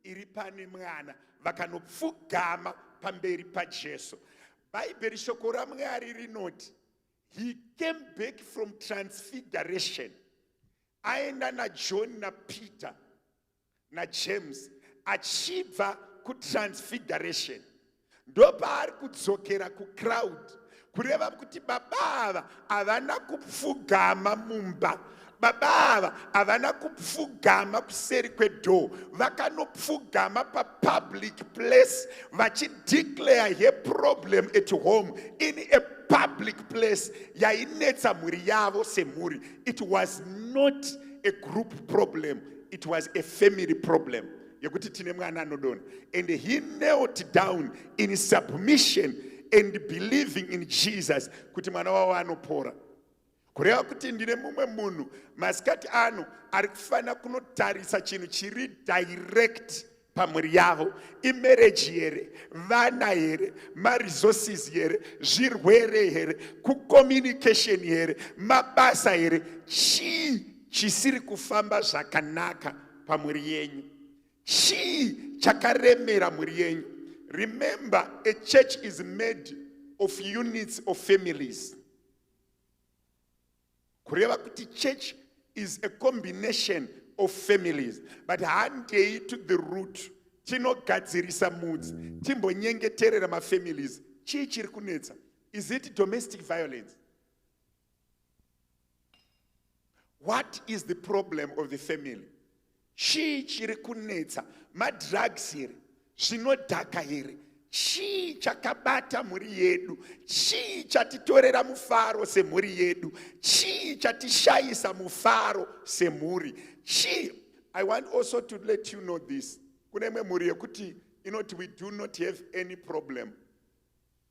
iri pane mwana vakanopfugama pamberi paJesu. Bhaibheri shoko raMwari rinoti he came back from transfiguration, aenda naJohn naPeter naJames achibva kutransfiguration, ndopaari kudzokera kucrowd, kureva kuti baba ava havana kupfugama mumba, baba ava havana kupfugama kuseri kwedoor, vakanopfugama papublic place vachideclare her problem at home in a public place yainetsa mhuri yavo semhuri. It was not a group problem, it was a family problem. Yekuti tine mwana anodona. And he knelt down in submission and believing in Jesus kuti mwana wavo anopora. Kureva kuti ndine mumwe munhu masikati ano ari kufana kunotarisa chinhu chiri direct pamhuri yavo, imarriage here, vana here, maresources here, zvirwere here, kucommunication here, mabasa here, chii chisiri kufamba zvakanaka pamhuri yenyu, chii chakaremera mhuri yenyu. Remember, a church is made of units of families. Kureva kuti church is a combination of families, but handei to the root, tinogadzirisa mudzi, timbonyengeterera mafamilies. Chii chiri kunetsa? Is it domestic violence? What is the problem of the family? Chii chiri kunetsa? Madrugs here, zvinodhaka here, chii chakabata mhuri yedu, chii chatitorera mufaro semhuri yedu, chii chatishayisa mufaro semhuri, chii. I want also to let you know this. Kune mhuri yekuti inoti we do not have any problem,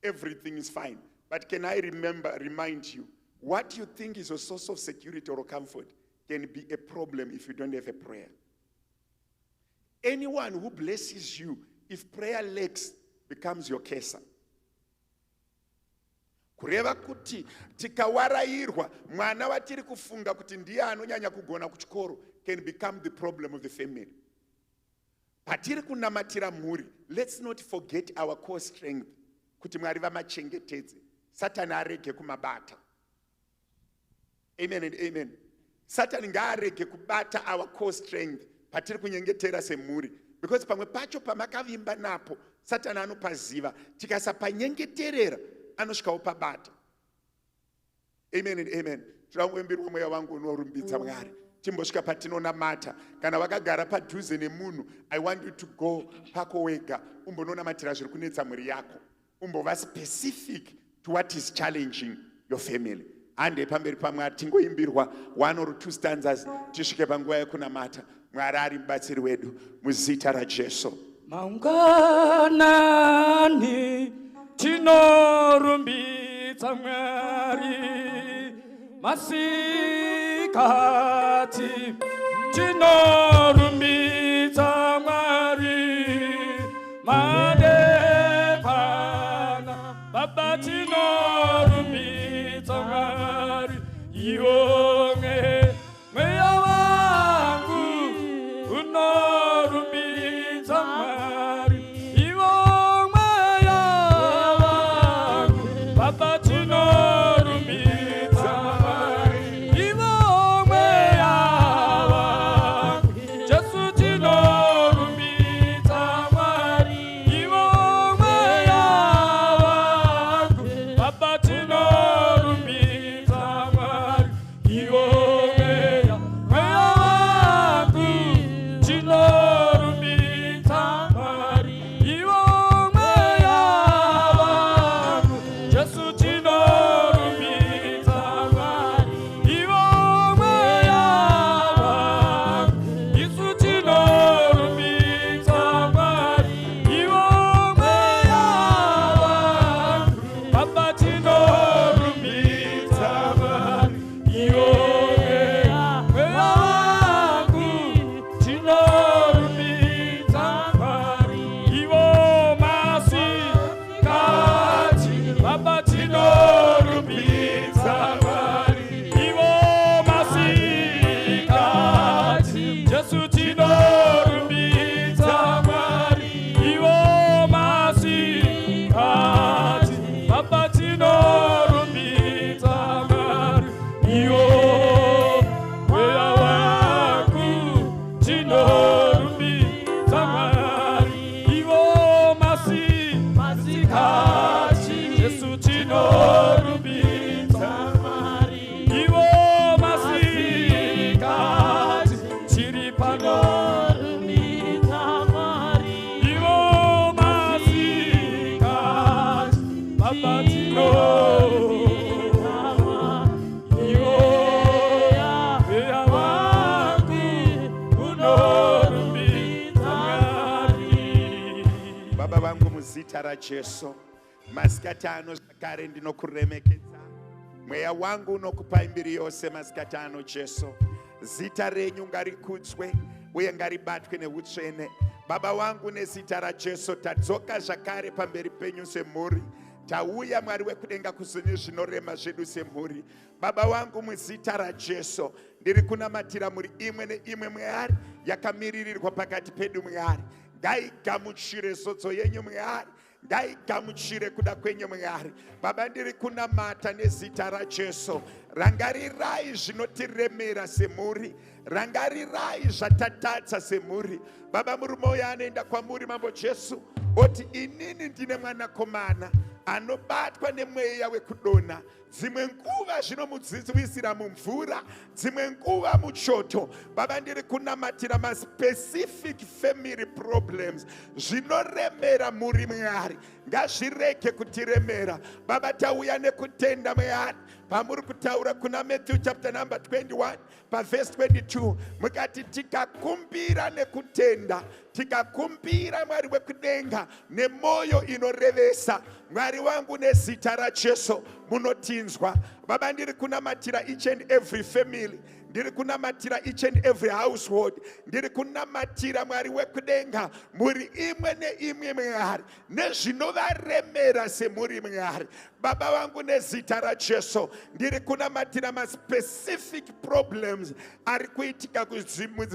everything is fine. But can I remind you, what you think is a source of security or comfort can be a problem if you don't have a prayer. Anyone who blesses you, if prayer lacks, becomes your curse. Kureva kuti tikawarairwa mwana watiri kufunga kuti ndiye anonyanya kugona kuchikoro can become the problem of the family. Patiri kunamatira mhuri, let's not forget our core strength, kuti Mwari vamachengetedze, Satan arege kumabata. Amen and amen. Satan ngaarege kubata our core strength patiri kunyengetera semhuri, because pamwe pacho pamakavimba napo Satan anopaziva, tikasapanyengeterera anosvikawo pabata. Amen and amen. Tinombirwa mweya wangu unorumbidza Mwari. Timbosvika patinonamata, kana wakagara padhuze nemunhu, I want you to go pako wega umbononamatira zviri kunetsa mhuri yako, umbova specific to what is challenging your family. Hande pamberi paMwari tingoimbirwa 1 or 2 stanzas tisvike panguva yekunamata. Mwari ari mubatsiri wedu muzita raJesu. Maunganani tinorumbidza Mwari, masikati tinorumbidza Mwari, madekwana baba tinorumbidza Mwari, iwonge mweya wangu unorumbidza Mwari, iwo mweya wangu baba tinorumbidza Mwari, iwo mweya wangu Jesu masikati Yesu tinorumidza ivo masikati tiri pano ivo masikati Baba tinorumidza ivo mweya wangu unorumidza Baba vangu muzita raJesu, masikati ano zvakare ndinokuremekedza. Mweya wangu unokupai mbiri yose masikati ano Jesu. Zita renyu ngarikudzwe uye ngaribatwe neutsvene. Baba wangu nezita raJesu tadzoka zvakare pamberi penyu semhuri. Tauya Mwari wekudenga kuzone zvinorema zvedu semhuri. Baba wangu muzita raJesu ndiri kunamatira muri imwe neimwe Mwari yakamiririrwa pakati pedu Mwari. Ngaigamuchire zodzo yenyu Mwari, ngaigamuchire kuda kwenyu Mwari. Baba ndiri kunamata nezita raJesu, rangarirai zvinotiremera semhuri, rangarirai zvatatadza semhuri. Baba murume uyo anoenda kwamuri Mambo Jesu oti inini ndine mwanakomana anobatwa nemweya wekudonha. Dzimwe nguva zvinomudzidzisira mumvura, dzimwe nguva muchoto. Baba ndiri kunamatira specific family problems zvinoremera muri Mwari, ngazvireke kutiremera. Baba tauya nekutenda Mwari pamuri kutaura kuna Matthew chapter number 21 verse 22 mukati tikakumbira nekutenda, tikakumbira Mwari wekudenga nemoyo inorevesa, Mwari wangu nezita raJesu munotinzwa. Baba ndiri kunamatira each and every family, ndiri kunamatira each and every household, ndiri kunamatira Mwari wekudenga muri imwe neimwe Mwari nezvinovaremera semuri Mwari. Baba wangu nezita raJesu ndiri kunamatira specific problems ari kuitika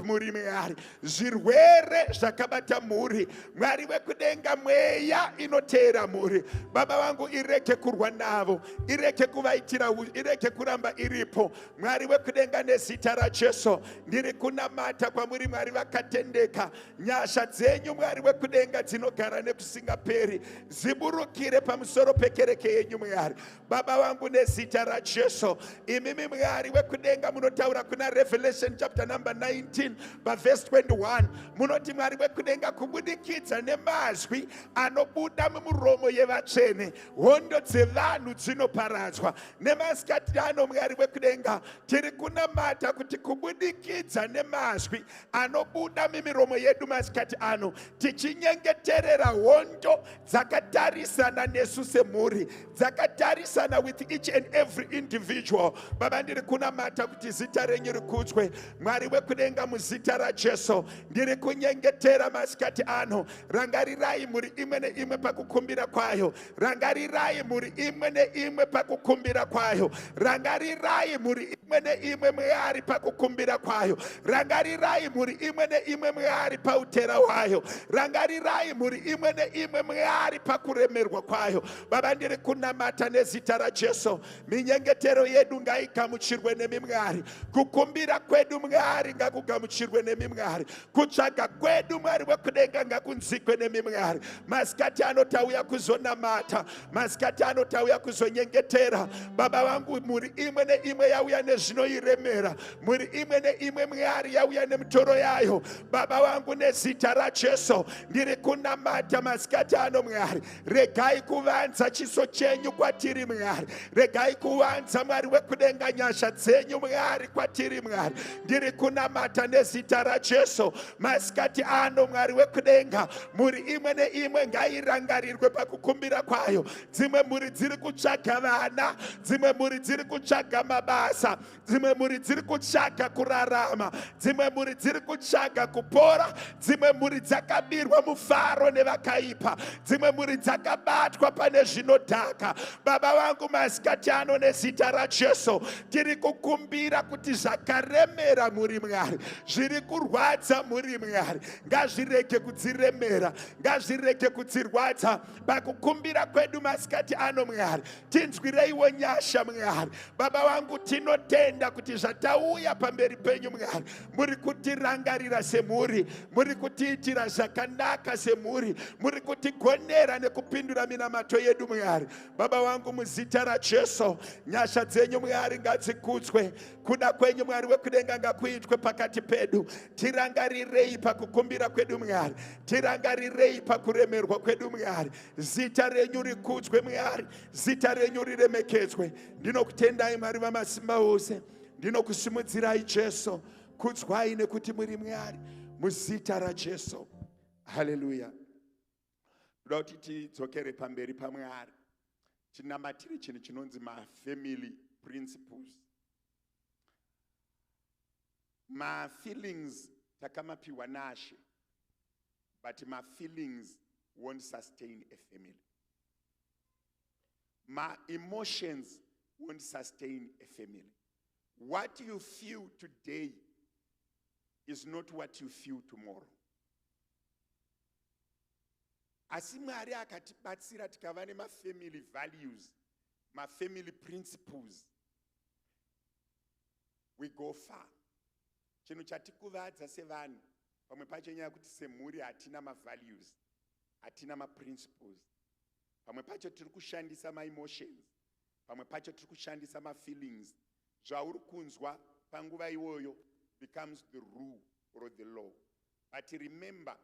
muri Mwari, zvirwere zvakabata muri Mwari wekudenga, mweya inoteera muri. Baba wangu ireke kurwa navo, ireke kuvaitira, ireke kuramba iripo Mwari wekudenga nezita raJesu ndiri kunamata kwamuri Mwari vakatendeka. Nyasha dzenyu Mwari wekudenga dzinogara nekusingaperi ziburukire pamusoro pekereke yenyu Mwari. Baba wangu nezita raJesu, imimi Mwari wekudenga munotaura kuna Revelation chapter number 19 verse 21 munoti Mwari wekudenga kubudikidza nemazwi anobuda mumuromo yevatsvene hondo dzevanhu dzinoparadzwa. Nemasikati ano Mwari wekudenga tiri kunamata kuti kubudikidza nemazwi anobuda mimiromo yedu masikati ano tichinyengeterera hondo dzakatarisana nesu semhuri, dzakatarisana with each and every individual. Baba ndiri kunamata kuti zita renyu rikudzwe Mwari wekudenga muzita raJesu. Ndiri kunyengetera masikati ano, rangarirai muri imwe neimwe pakukumbira kwayo, rangarirai muri imwe neimwe pakukumbira kwayo, rangarirai muri imwe neimwe Mwari pakukumbira kwayo, rangarirai muri imwe neimwe Mwari pautera wayo, rangarirai muri imwe neimwe Mwari pakuremerwa kwayo. Baba ndiri kunamata nezita raJesu, minyengetero yedu ngaigamuchirwe nemi Mwari, kukumbira kwedu Mwari ngakugamuchirwe nemi Mwari, kutsvaga kwedu Mwari wekudenga ngakunzikwe nemi Mwari. Masikati ano tauya kuzonamata, masikati ano tauya kuzonyengetera. Baba wangu muri imwe neimwe yauya nezvinoiremera, muri imwe neimwe Mwari yauya nemitoro yayo. Baba wangu nezita raJesu ndiri kunamata masikati ano Mwari, regai kuvanza chiso chenyu kwatiri Mwari, regai kuvanza Mwari wekudenga nyasha dzenyu Mwari kwatiri Mwari. Ndiri kunamata nezita raJesu masikati ano Mwari wekudenga muri imwe neimwe ngairangarirwe pakukumbira kwayo. Dzimwe muri dziri kutsvaga vana, dzimwe muri dziri kutsvaga mabasa, dzimwe muri dziri kutsvaga kurarama, dzimwe muri dziri kutsvaga kupora, dzimwe muri dzakabirwa mufaro nevakaipa, dzimwe muri dzakabatwa pane zvinodhaka. Baba vangu masikati ano nezita raJesu tiri kukumbira kuti zvakaremera muri Mwari, zviri kurwadza muri Mwari, ngazvireke kudziremera, ngazvireke kudzirwadza pakukumbira kwedu masikati ano Mwari. Tinzwireiwo nyasha Mwari. Baba vangu tinotenda kuti tauya pamberi penyu Mwari, muri kutirangarira semhuri, muri kutiitira zvakanaka semhuri, muri kutigonera nekupindura minamato yedu Mwari. Baba vangu, muzita raJesu, nyasha dzenyu Mwari ngadzikudzwe, kuda kwenyu Mwari wekudenga ngakuitwe pakati pedu. Tirangarirei pakukumbira kwedu Mwari, tirangarirei pakuremerwa kwedu Mwari. Zita renyu rikudzwe Mwari, zita renyu riremekedzwe. Ndinokutendai Mwari vamasimba ose, ndinokusimudzirai Jesu. Kudzwai nekuti muri Mwari, muzita raJesu. Haleluya. Ndoda kuti tidzokere pamberi paMwari, tinamatire chinhu chinonzi ma-family principles. Ma-feelings takamapiwa naShe, but ma-feelings won't sustain a family. Ma-emotions won't sustain a family. What you feel today is not what you feel tomorrow. Asi Mwari akatibatsira tikava nema-family values, ma-family principles, we go far. Chinhu chatikuvadza sevanhu, pamwe pacho nyaya kuti semhuri hatina ma-values, hatina ma-principles. Pamwe pacho tiri kushandisa ma-emotions, pamwe pacho tiri kushandisa ma-feelings. Zvauri kunzwa panguva iyoyo becomes the rule or the law. But remember,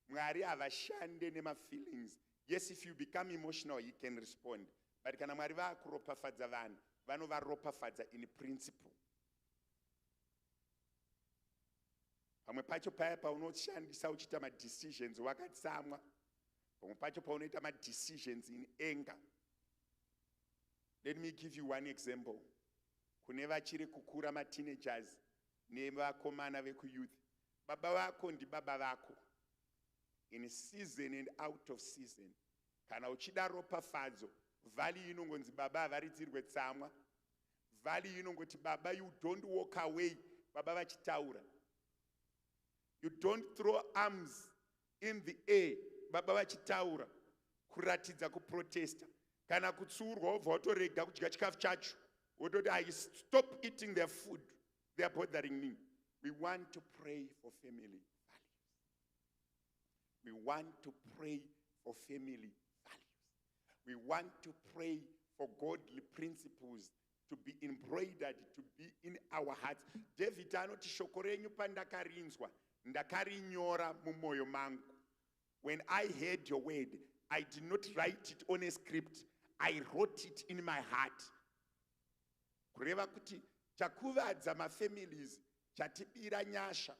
Mwari havashande nema-feelings. Yes, if you become emotional, you can respond. But kana Mwari vaakuropafadza vanhu, vanovaropafadza in principle. Pamwe pacho paya paunoshandisa uchita ma-decisions wakatsamwa, pamwe pacho paunoita ma-decisions in anger. Let me give you one example. Kune vachiri kukura ma-teenagers nevakomana vekuyouth, baba vako ndibaba vako, in season and out of season. Kana uchida ropafadzo, vali inongonzi baba havaridzirwe tsamwa, vali inongoti baba, you don't walk away, baba vachitaura. You don't throw arms in the air, baba vachitaura, kuratidza kuprotesta. Kana kutsurwa wobva watorega kudya chikafu chacho, wototi I stop eating their food, they are bothering me. We want to pray for family values. We want to pray for family values. We want to pray for godly principles to be embroidered, to be in our hearts. David anoti shoko renyu pandakarinzwa, ndakarinyora mumoyo mangu. When I heard your word, I did not write it on a script, I wrote it in my heart. Kureva kuti chakuvadza ma-families chatibira nyasha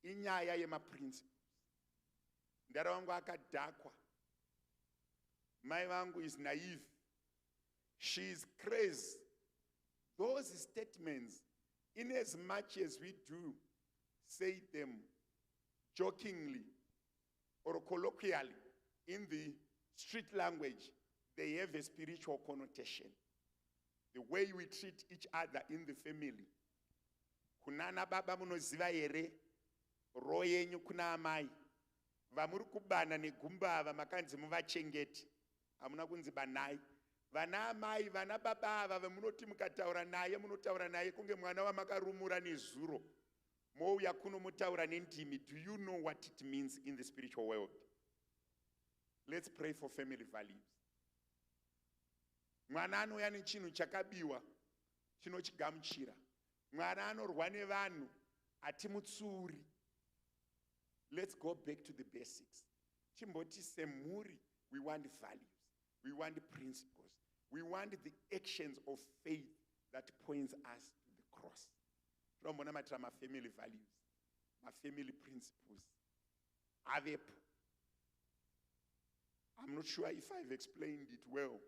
inyaya yema-principles. Ndara wangu akadhakwa. Mai vangu is naive. She is crazy. Those statements, in as much as we do say them jokingly or colloquially in the street language, they have a spiritual connotation. The way we treat each other in the family. Kunana baba munoziva here, roho yenyu kuna amai. Vamuri kubana negumbava makanzi muvachengeti. Hamuna kunzi banai. Vana amai, vana baba ava vamunoti mukataura naye, munotaura naye kunge mwana wamakarumura nezuro. Mouya kuno mutaura nendimi. Do you know what it means in the spiritual world? Let's pray for family values. Mwana anouya nechinhu chakabiwa chinochigamuchira. Mwana anorwa nevanhu hatimutsuri. Let's go back to the basics. Chimboti semhuri, we want values, we want principles, we want the actions of faith that points us to the cross. Romona matra ma family values, ma family principles. Avepo. I'm not sure if I've explained it well,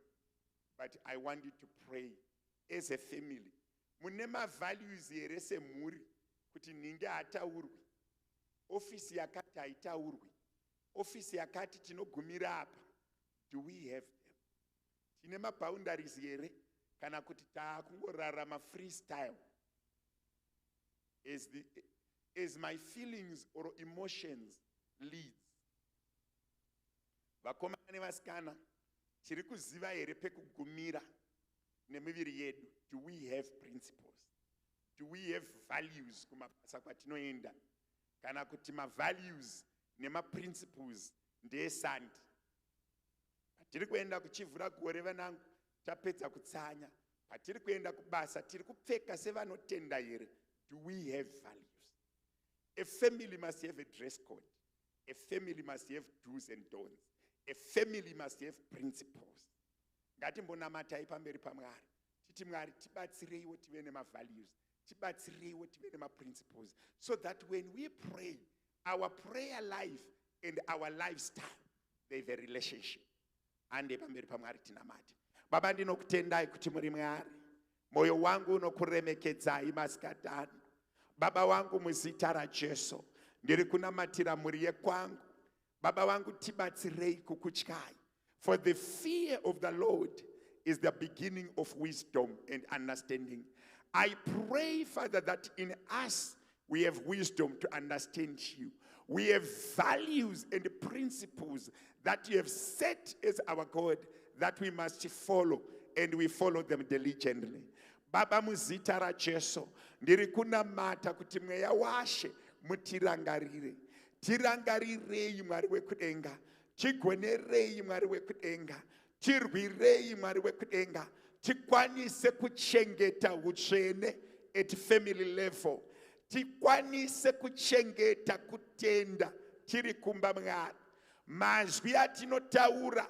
but I want you to pray as a family. Munema values here semhuri kuti ninge hataurwi. Ofisi yakati haitaurwi. Ofisi yakati tinogumira apa. Do we have them? Tinema boundaries here kana kuti taakungorarama freestyle. As my feelings or emotions leads. Vakomana nevasikana tiri kuziva here pekugumira nemiviri yedu. Do we have principles? do we have values kumabasa kwatinoenda kana kuti ma-values nema-principles ndeesandi? Patiri kuenda kuchivhura gore vanangu tapedza kutsanya, patiri kuenda kubasa tiri kupfeka sevanotenda here? Do we have values? A family must have a dress code. A family must have do's and don'ts. A family must have principles. Ngatimbonamatai pamberi paMwari titi Mwari tibatsireiwo tive nema-values, tibatsireiwo tive nema-principles, so that when we pray, our prayer life and our lifestyle, they have a relationship. Ande pamberi paMwari tinamate. Baba, ndinokutendai kuti muri Mwari. Moyo wangu unokuremekedzai masikati ano. Baba wangu muzita raJesu ndiri kunamatira mhuri yekwangu. Baba wangu tibatsirei kukutyai. For the fear of the Lord is the beginning of wisdom and understanding. I pray, Father, that in us we have wisdom to understand you. We have values and principles that you have set as our God that we must follow, and we follow them diligently. Baba, muzita raJesu ndiri kunamata kuti mweya washe mutirangarire. Tirangarirei Mwari wekudenga. Tigwenerei Mwari wekudenga. Tirwirei Mwari wekudenga. Tikwanise kuchengeta utsvene at family level. Tikwanise kuchengeta kutenda tiri kumba Mwari. Mazwi atinotaura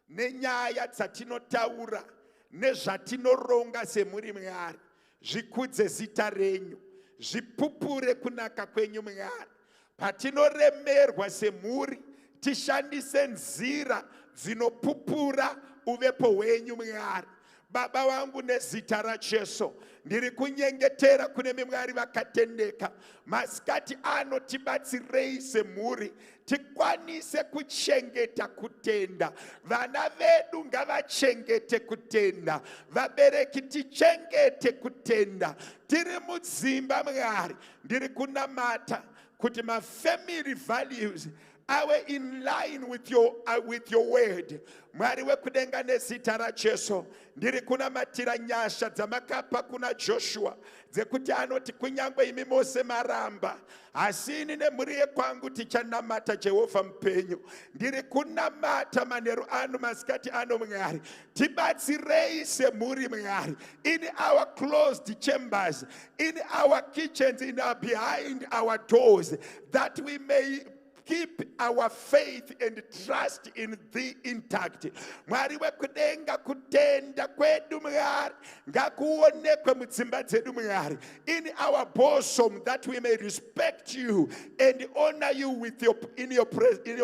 nenyaya dzatinotaura nezvatinoronga semhuri Mwari zvikudze zita renyu, zvipupure kunaka kwenyu Mwari. Patinoremerwa semhuri tishandise nzira dzinopupura uvepo hwenyu Mwari. Baba wangu nezita raJesu ndiri kunyengetera kune Mwari vakatendeka. Masikati ano tibatsirei semhuri tikwanise kuchengeta kutenda. Vana vedu ngavachengete kutenda. Vabereki tichengete kutenda. Tiri mudzimba Mwari ndiri kunamata kuti ma family values are in line with your word. Mwari wekudenga nezita raJesu ndiri kunamatira nyasha dzamakapa kuna Joshua dzekuti anoti kunyangwe imi mose maramba asi ini nemhuri yekwangu tichanamata Jehovha mupenyu. Ndiri kunamata manheru ano masikati ano Mwari tibatsirei semhuri Mwari, in our closed chambers, in our kitchens, in our behind our doors, that we may keep our faith and trust in thee intact. Mwari wekudenga kutenda kwedu Mwari ngakuonekwe mudzimba dzedu Mwari, in our bosom, that we may respect you and honor you with in your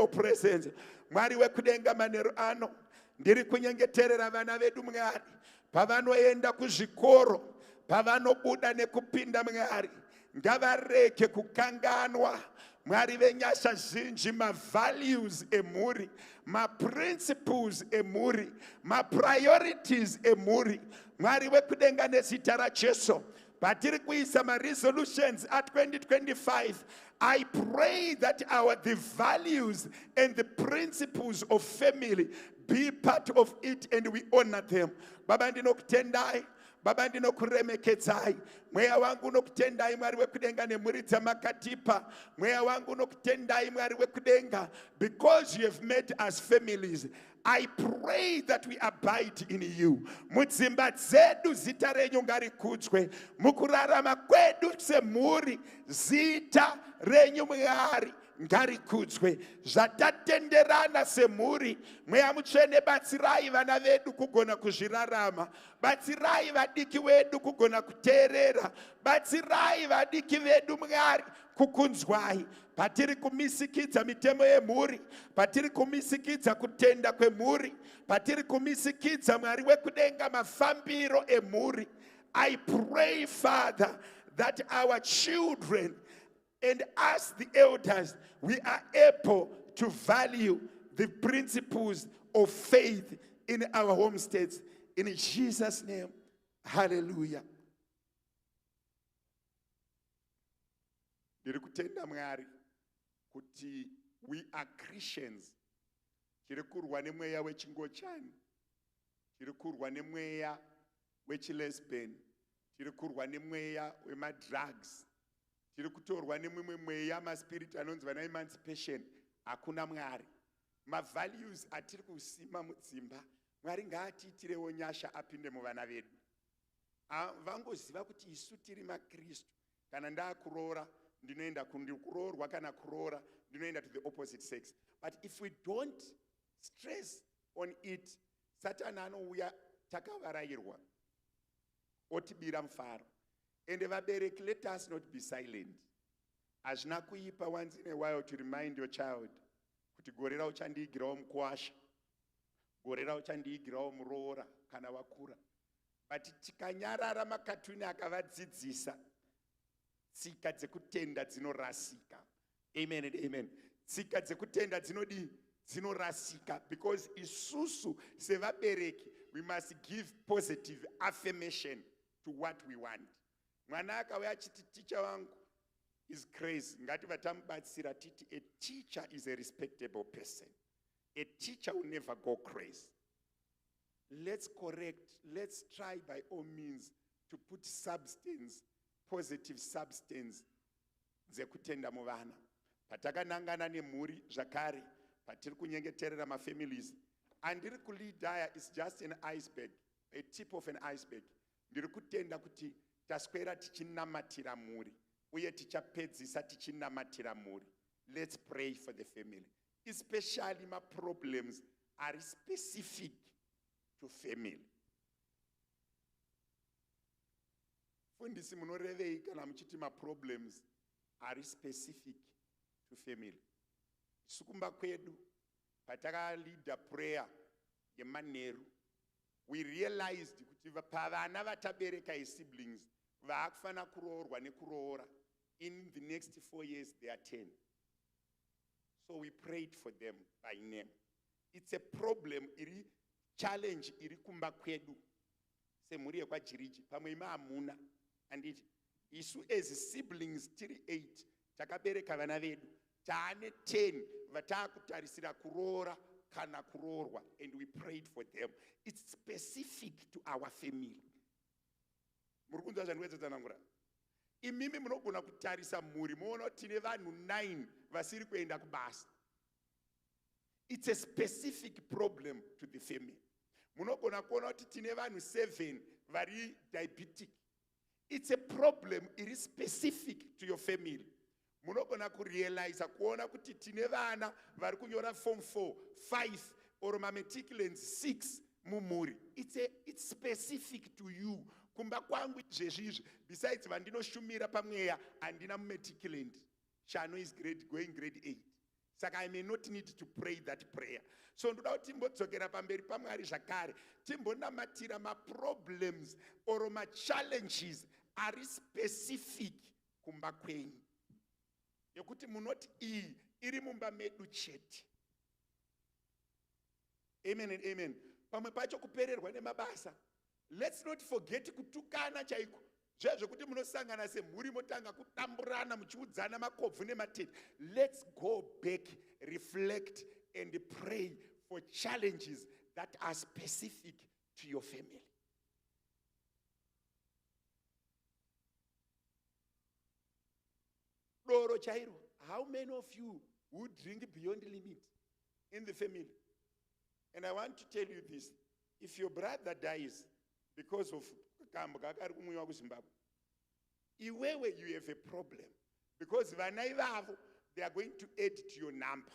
presence. Mwari wekudenga manheru ano ndiri kunyengeterera vana vedu Mwari pavanoenda kuzvikoro, pavanobuda nekupinda Mwari ngavareke kukanganwa Mwari venyasha zhinji, ma-values emhuri, ma-principles emhuri, ma-priorities emhuri. Mwari wekudenga nezita raJesu patiri kuisa ma-resolutions at 2025, I pray that the values and the principles of family be part of it and we honor them. Baba, ndinokutendai. Baba, ndinokuremekedzai. Mweya wangu unokutendai Mwari wekudenga nemhuri dzamakatipa. Mweya wangu unokutendai Mwari wekudenga, because you have made us families. I pray that we abide in you. Mudzimba dzedu zita renyu ngarikudzwe. Mukurarama kwedu semhuri zita renyu Mwari ngarikudzwe. Zvatatenderana semhuri, Mweya Mutsvene batsirai vana vedu kugona kuzvirarama. Batsirai vadiki vedu kugona kuteerera. Batsirai vadiki vedu Mwari kukunzwai. Patiri kumisikidza mitemo yemhuri, patiri kumisikidza kutenda kwemhuri, patiri kumisikidza Mwari wekudenga mafambiro emhuri. I pray, Father, that our children and us, the elders, we are able to value the principles of faith in our homesteads. In Jesus' name, hallelujah. Ndiri kutenda Mwari kuti we are Christians. Tiri kurwa nemweya wechingochani, tiri kurwa nemweya wechilesbian, tiri kurwa nemweya wemadrugs, tiri kutorwa nemumwe mweya maspirit anonzi vana emancipation. Hakuna Mwari. Mavalues atiri kusima mudzimba, Mwari ngaatiitirewo nyasha apinde muvana vedu. Vangoziva kuti isu tiri maKristu, kana ndakuroora ndinoenda kuroorwa, kana kuroora ndinoenda to the opposite sex. But if we don't stress on it, Satan anouya takavarairwa otibira mufaro. And vabereki, let us not be silent. Hazvina kuipa once in a while to remind your child kuti gore rauchandiigirawo mukuwasha, gore rauchandiigirawo muroora kana wakura. But tikanyarara makatuni akavadzidzisa tsika dzekutenda dzinorasika. Amen and amen. Tsika dzekutenda dzinorasika, because isusu sevabereki we must give positive affirmation to what we want. Mwana akauya achiti teacher wangu is crazy, ngati vatamubatsira titi a teacher is a respectable person. A teacher will never go crazy. Let's correct, let's try by all means to put substance, positive substance dzekutenda muvana. Patakanangana nemhuri zvakare, patiri kunyengeterera mafamilies, andiri kulidaya is just an iceberg, a tip of an iceberg. Ndiri kutenda kuti taswera tichinamatira mhuri, uye tichapedzisa tichinamatira mhuri. Let's pray for the family. Especially my problems are specific to family. Fundisi munorevei kana muchiti ma problems are specific to family. Sukumba kwedu pataka leader prayer yemanheru, we realized kuti pavana vatabereka siblings vaakufana kuroorwa nekuroora, in the next 4 years they are 10. So we prayed for them by name. It's a problem, iri challenge iri kumba kwedu semhuri yekwajiriji pamwe ima hamuna. And isu as siblings tiri 8 takabereka vana vedu taane 10 vatakutarisira kuroora kana kuroorwa, and we prayed for them. It's specific to our family. Muri kunzwa zvandinoedzedzanangura? Imimi munogona kutarisa mhuri moona kuti tine vanhu 9 vasiri kuenda kubasa. It's a specific problem to the family. Munogona kuona kuti tine vanhu 7 vari diabetic. It's a problem, it is specific to your family. Munogona kurealize kuona kuti tine vana vari kunyora form 4, 5 or matriculants 6 mumhuri. It's specific to you. Kumba kwangu zvezvizvi, besides vandinoshumira pamweya handina matriculant. Shano is going grade 8. Saka I may not need to pray that prayer. So ndoda kuti timbodzokera pamberi paMwari zvakare, timbonamatira ma-problems or ma-challenges are specific kumba kwenyu. Yekuti munoti iyi iri mumba medu chete. Amen and amen. Pamwe pacho kupererwa nemabasa. Let's not forget kutukana chaiko. Zvekuti munosangana semhuri motanga kudamburana muchiudzana makobvu nematete. Let's go back, reflect and pray for challenges that are specific to your family. Doro chairo, how many of you would drink beyond the limit in the family? And I want to tell you this. If your brother dies because of Zimbabwe, iwewe you have a problem. Because vana ivavo, they are going to add to your number.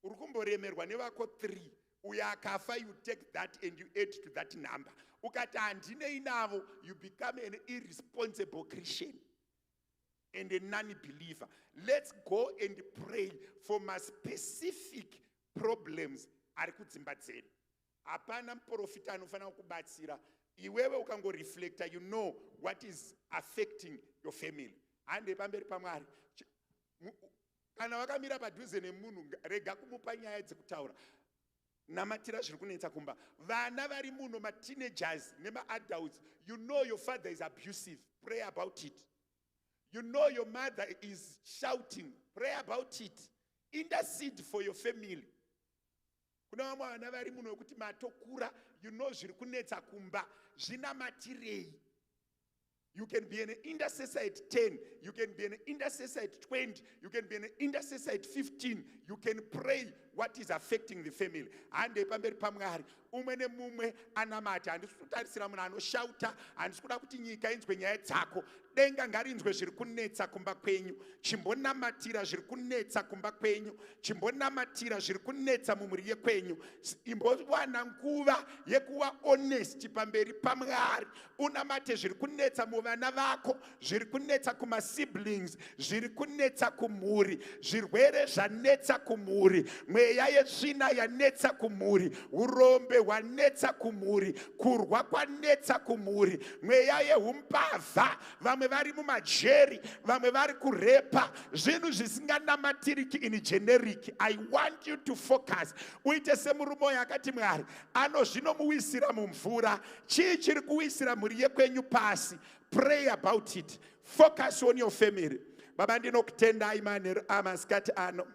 Urukumboremerwa nevako 3. Uya akafa, you take that and you add to that number. Ukata handine inavo, you become an irresponsible Christian and a non-believer. Let's go and pray for my specific problems. Ari kudzimba dzedu. Hapana muprofita anofanira kubatsira. Iwewe ukango reflector, you know what is affecting your family. Hande pamberi paMwari. Kana wakamira padhuze nemunhu, rega kumupa nyaya dzekutaura. Namatira zviri kunetsa kumba. Vana vari muno, ma-teenagers nema-adults, you know your father is abusive. Pray about it. You know your mother is shouting. Pray about it. Intercede for your family. Kuna vamwe vana vari muno kuti matokura, you know zviri kunetsa kumba, zvina matirei. You can be an intercessor at 10. You can be an intercessor at 20. You can be an intercessor at 15. You can pray what is affecting the family. And pamberi pamwari umwe nemumwe anamata handisi kutarisira munhu anoshauta handisi kuda kuti nyika inzwe nyaya dzako denga ngarinzwe zviri kunetsa kumba kwenyu chimbonamatira zviri kunetsa kumba kwenyu chimbonamatira zviri kunetsa mumhuri yekwenyu imbowana nguva yekuva honest pamberi pamwari unamate zviri kunetsa muvana vako zviri kunetsa kumasiblings zviri kunetsa kumhuri zvirwere zvanetsa kumhuri mweya yetsvina yanetsa kumhuri urombe hwanetsa kumhuri kurwa kwanetsa kumhuri mweya yehumbavha vamwe vari mumajeri vamwe vari kurepa zvinhu zvisinganamatiri in generic. I want you to focus uite semurume uyo akati mwari zvinomuwisira mumvura chii chiri kuwisira mhuri yekwenyu pasi. Pray about it. Focus on your family. Baba ndinokutendai manheru amasikati ano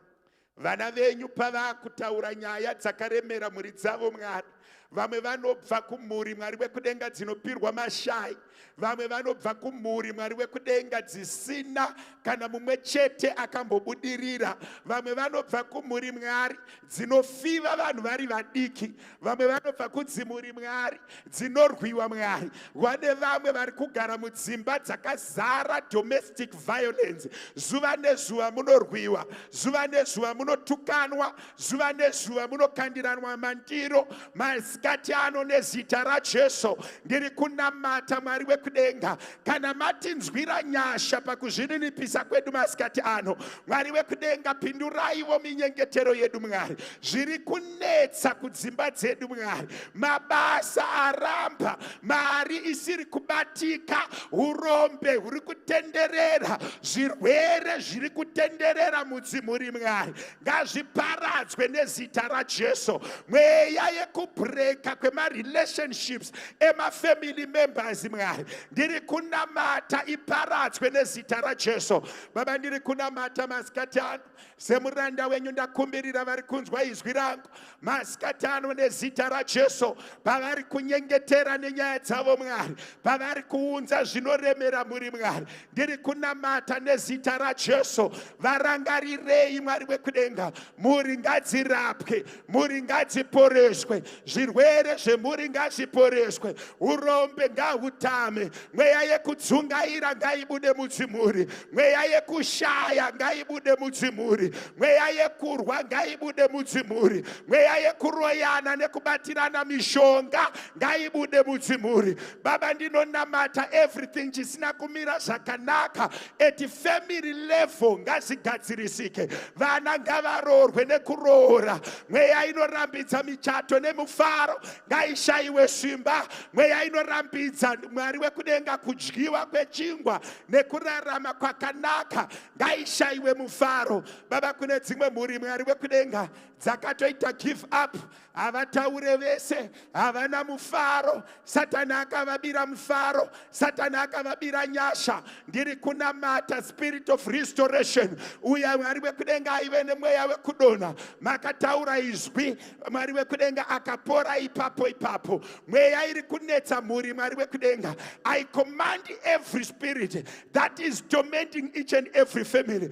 vana venyu pavakutaura nyaya dzakaremera mhuri dzavo mwari vamwe vanobva kumhuri mwari wekudenga dzinopirwa mashai vamwe vanobva kumhuri mwari wekudenga dzisina kana mumwe chete akambobudirira vamwe vanobva kumhuri mwari dzinofivha vanhu vari vadiki vamwe vanobva kudzimhuri mwari dzinorwiwa mwari vane vamwe vari kugara mudzimba dzakazara domestic violence zuva nezuva munorwiwa zuva nezuva munotukanwa zuva nezuva munokandiranwa mandiro masikati ano nezita raJesu ndiri kunamata mwari wekudenga kana matinzwira nyasha pakuzvininipisa kwedu masikati ano mwari wekudenga pinduraiwo minyengetero yedu mwari zviri kunetsa kudzimba dzedu mwari mabasa aramba mari isiri kubatika urombe huri kutenderera zvirwere zviri kutenderera mudzimhuri mwari ngazviparadzwe nezita raJesu mweya yekubreka kwemarelationships emafamily members mwari ndiri kunamata iparadzwe nezita raJesu baba ndiri kunamata masikati ano semuranda wenyu ndakumbirira vari kunzwa izwi rangu masikati ano nezita raJesu pavari kunyengetera nenyaya dzavo mwari pavari kuunza zvinoremera muri mwari ndiri kunamata nezita raJesu varangarirei mwari wekudenga muri ngadzirapwe muri ngadziporeswe zvirwere zvemuri ngazviporeswe urombe ngahutame mweya yekudzungaira ngaibude mudzimhuri mweya yekushaya ngaibude mudzimhuri mweya yekurwa ngaibude mudzimhuri mweya yekuroyana nekubatirana mishonga ngaibude mudzimhuri baba ndinonamata everything chisina kumira zvakanaka at family level ngazigadzirisike vana ngavarorwe nekuroora mweya inorambidza michato nemufaro ngaishayiwe simba mweya inorambidza mwari wekudenga kudyiwa kwechingwa nekurarama kwakanaka ngaishayiwe mufaro baba kune dzimwe mhuri mwari wekudenga dzakatoita give up havataure vese havana mufaro satani akavabira mufaro satani akavabira nyasha ndiri kunamata spirit of restoration uya mwari wekudenga aive nemweya wekudonha makataura izwi mwari wekudenga akapora ipapo mweya iri kunetsa mhuri mwari wekudenga I command every spirit that is tormenting each and every family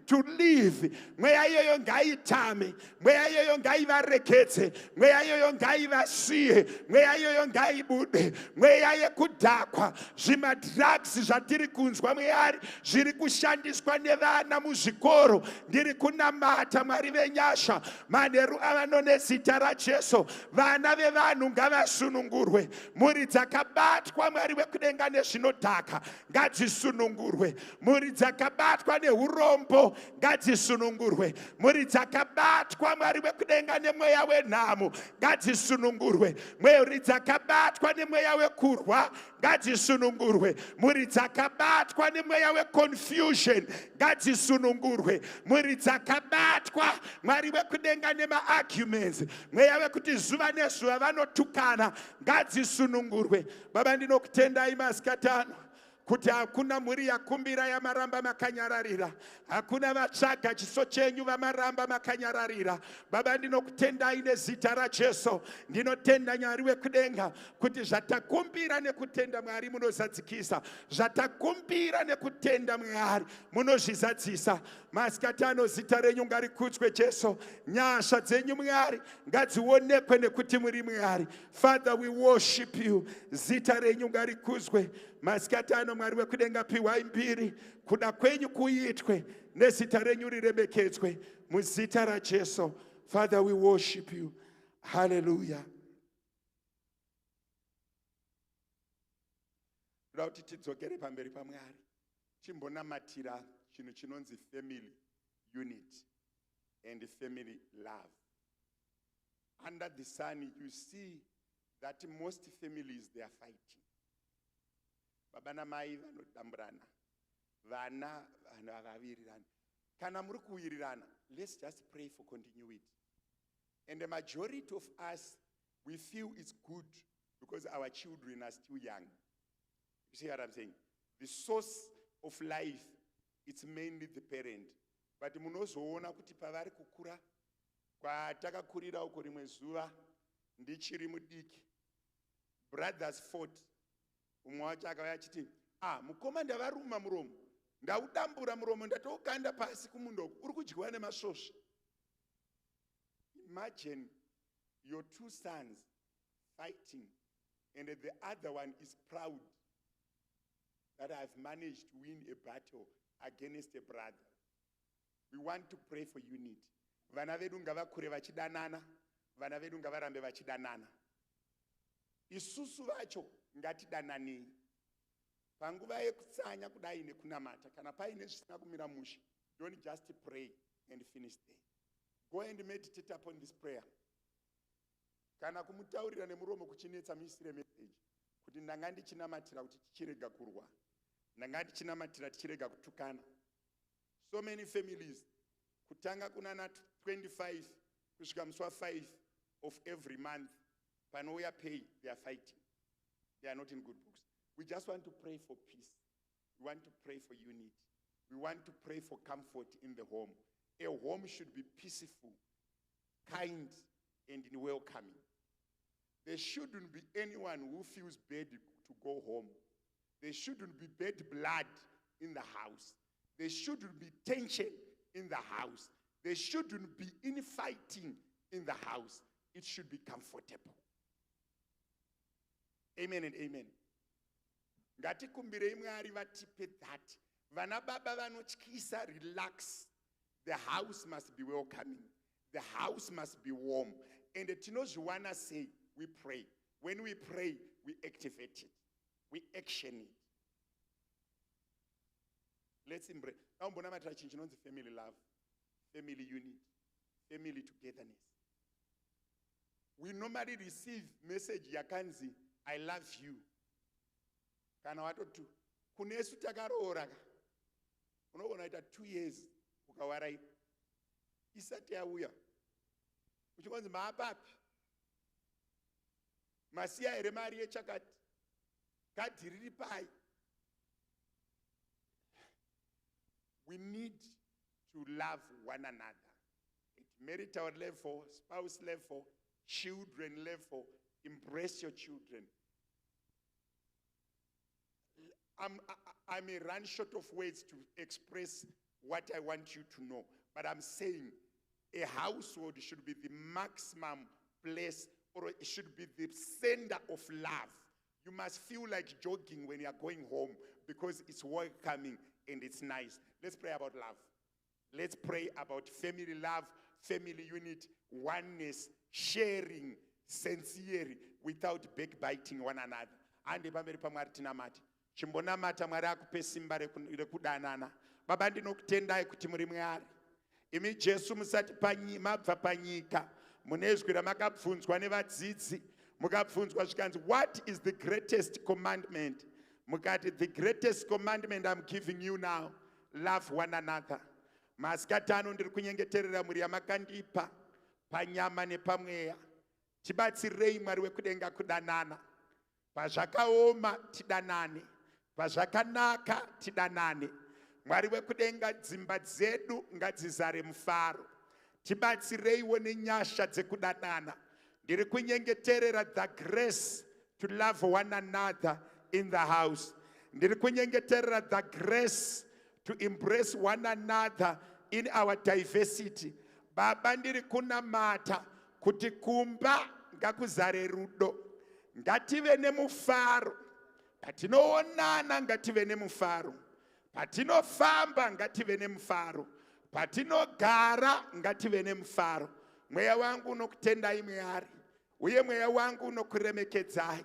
to live mweya iyoyo ngaitame mweya iyoyo ngaivareketse mweya iyoyo ngaivasiye mweya iyoyo ngaibude mweya yekudhakwa zvimadrugs zvatiri kunzwa mweyari zviri kushandiswa nevana muzvikoro ndiri kunamata mwari venyasha manheru avano nezita raJesu vana vevanhu ngavasunungurwe mhuri dzakabatwa mwari wekudenga nezvinodhaka ngadzisunungurwe mhuri dzakabatwa neurombo ngadzisunungurwe mhuri dzakabatwa mwari wekudenga nemweya wenhamo ngadzisunungurwe mhuri dzakabatwa nemweya wekurwa ngadzisunungurwe mhuri dzakabatwa nemweya weconfusion ngadzisunungurwe mhuri dzakabatwa mwari wekudenga nemaarguments mweya wekuti zuva nezuva vanotukana ngadzisunungurwe baba ndinokutendai masikati ano kuti hakuna mhuri yakumbira yamaramba makanyararira, hakuna vatsvaga chiso chenyu vamaramba makanyararira. Baba, ndinokutendai nezita raJesu. Ndinotenda Mwari wekudenga kuti zvatakumbira nekutenda Mwari munozadzikisa, zvatakumbira nekutenda Mwari munozvizadzisa. Masikati ano zita renyu ngarikudzwe Jesu. Nyasha dzenyu Mwari ngadzionekwe nekuti muri Mwari. Father, we worship you. Zita renyu ngarikudzwe. Masikati ano Mwari wekudenga, piwai mbiri kuda kwenyu kuitwe nezita renyu riremekedzwe muzita raJesu. Father, we worship you. Hallelujah. Rauti tidzokere pamberi paMwari timbonamatira chinhu chinonzi family unit and family love. Under the sun, you see that most families, they are fighting. Baba namai vanodamburana, vana vanavavirirana. Kana muri kuwirirana, let's just pray for continuity. And the majority of us, we feel it's good because our children are still young. You see what I'm saying? The source of life, it's mainly the parent. But munozoona kuti pavari kukura kwatakakurira uko rimwe zuva ndichiri mudiki, brothers fought. Umwe wacho akauya achiti, mukoma ndavaruma muromo, ndaudambura muromo, ndatoukanda pasi kumundoko, uri kudyiwa nemasvosva. Imagine your two sons fighting and the other one is proud that I've managed to win a battle against a brother. We want to pray for unity. Vana vedu ngavakure vachidanana, vana vedu ngavarambe vachidanana. Isusu vacho ngatidananei. Panguva yekutsanya kudai nekunamata, kana paine zvisina kumira mushe, don't just pray and finish there. Go and meditate upon this prayer. Kana kumutaurira nemuromo kuchinetsa muisire message kuti ndanga ndichinamatira kuti tichirega kurwa, ndanga ndichinamatira tichirega kutukana. So many families, kutanga kunana 25 kusvika musi wa5 of every month, panouya pay, they are fighting. They are not in good books. We just want to pray for peace. We want to pray for unity. We want to pray for comfort in the home. A home should be peaceful, kind, and welcoming. There shouldn't be anyone who feels bad to go home. There shouldn't be bad blood in the house. There shouldn't be tension in the house. There shouldn't be infighting in the house. It should be comfortable. Amen and amen. Ngatikumbirei Mwari vatipe that. Vana baba vanotyisa, relax. The house must be welcoming. The house must be warm. And tinozviwana say, we pray. When we pray, we activate it. We action it. Let's embrace. Now, family love, family unity, family togetherness. We normally receive message yakanzi, I love you. Kana watoto kunesu takaroora. Unoona ita 2 years ukawarai. Isati yauya. Uchikonzi maapapi. Masiya ere mari yechakati. Kadhi riri pai. We need to love one another. At marital level, spouse level, children level, embrace your children. I may run short of words to express what I want you to know, but I'm saying a household should be the maximum place, or it should be the center of love. You must feel like jogging when you are going home because it's welcoming and it's nice. Let's pray about love. Let's pray about family love, family unit, oneness, sharing, sincerity, without backbiting one another. Ande pamberi paMwari tinamati. Chimbonamata Mwari akupe simba rekudanana. Baba ndinokutendai kuti muri Mwari. Imi Jesu musati mabva panyika. Munezwi ramakabvunzwa nevadzidzi. Mukabvunzwa zvikanzi, what is the greatest commandment? Mukati, the greatest commandment I'm giving you now, love one another. Masikati ano ndiri kunyengeterera muri yamakandipa panyama nepamweya. Tibatsirei Mwari wekudenga kudanana. Pazvakaoma tidanane. pazvakanaka tidanane. Mwari wekudenga, dzimba dzedu ngadzizare mufaro. Tibatsireiwo nenyasha dzekudanana. Ndiri kunyengeterera the grace to love one another in the house. Ndiri kunyengeterera the grace to embrace one another in our diversity. Baba, ndiri kunamata kuti kumba ngakuzare rudo. Ngative nemufaro. Patinoonana ngative nemufaro. Patinofamba ngative nemufaro. Patinogara ngative nemufaro. Mweya wangu unokutendai Mwari, uye mweya wangu unokuremekedzai.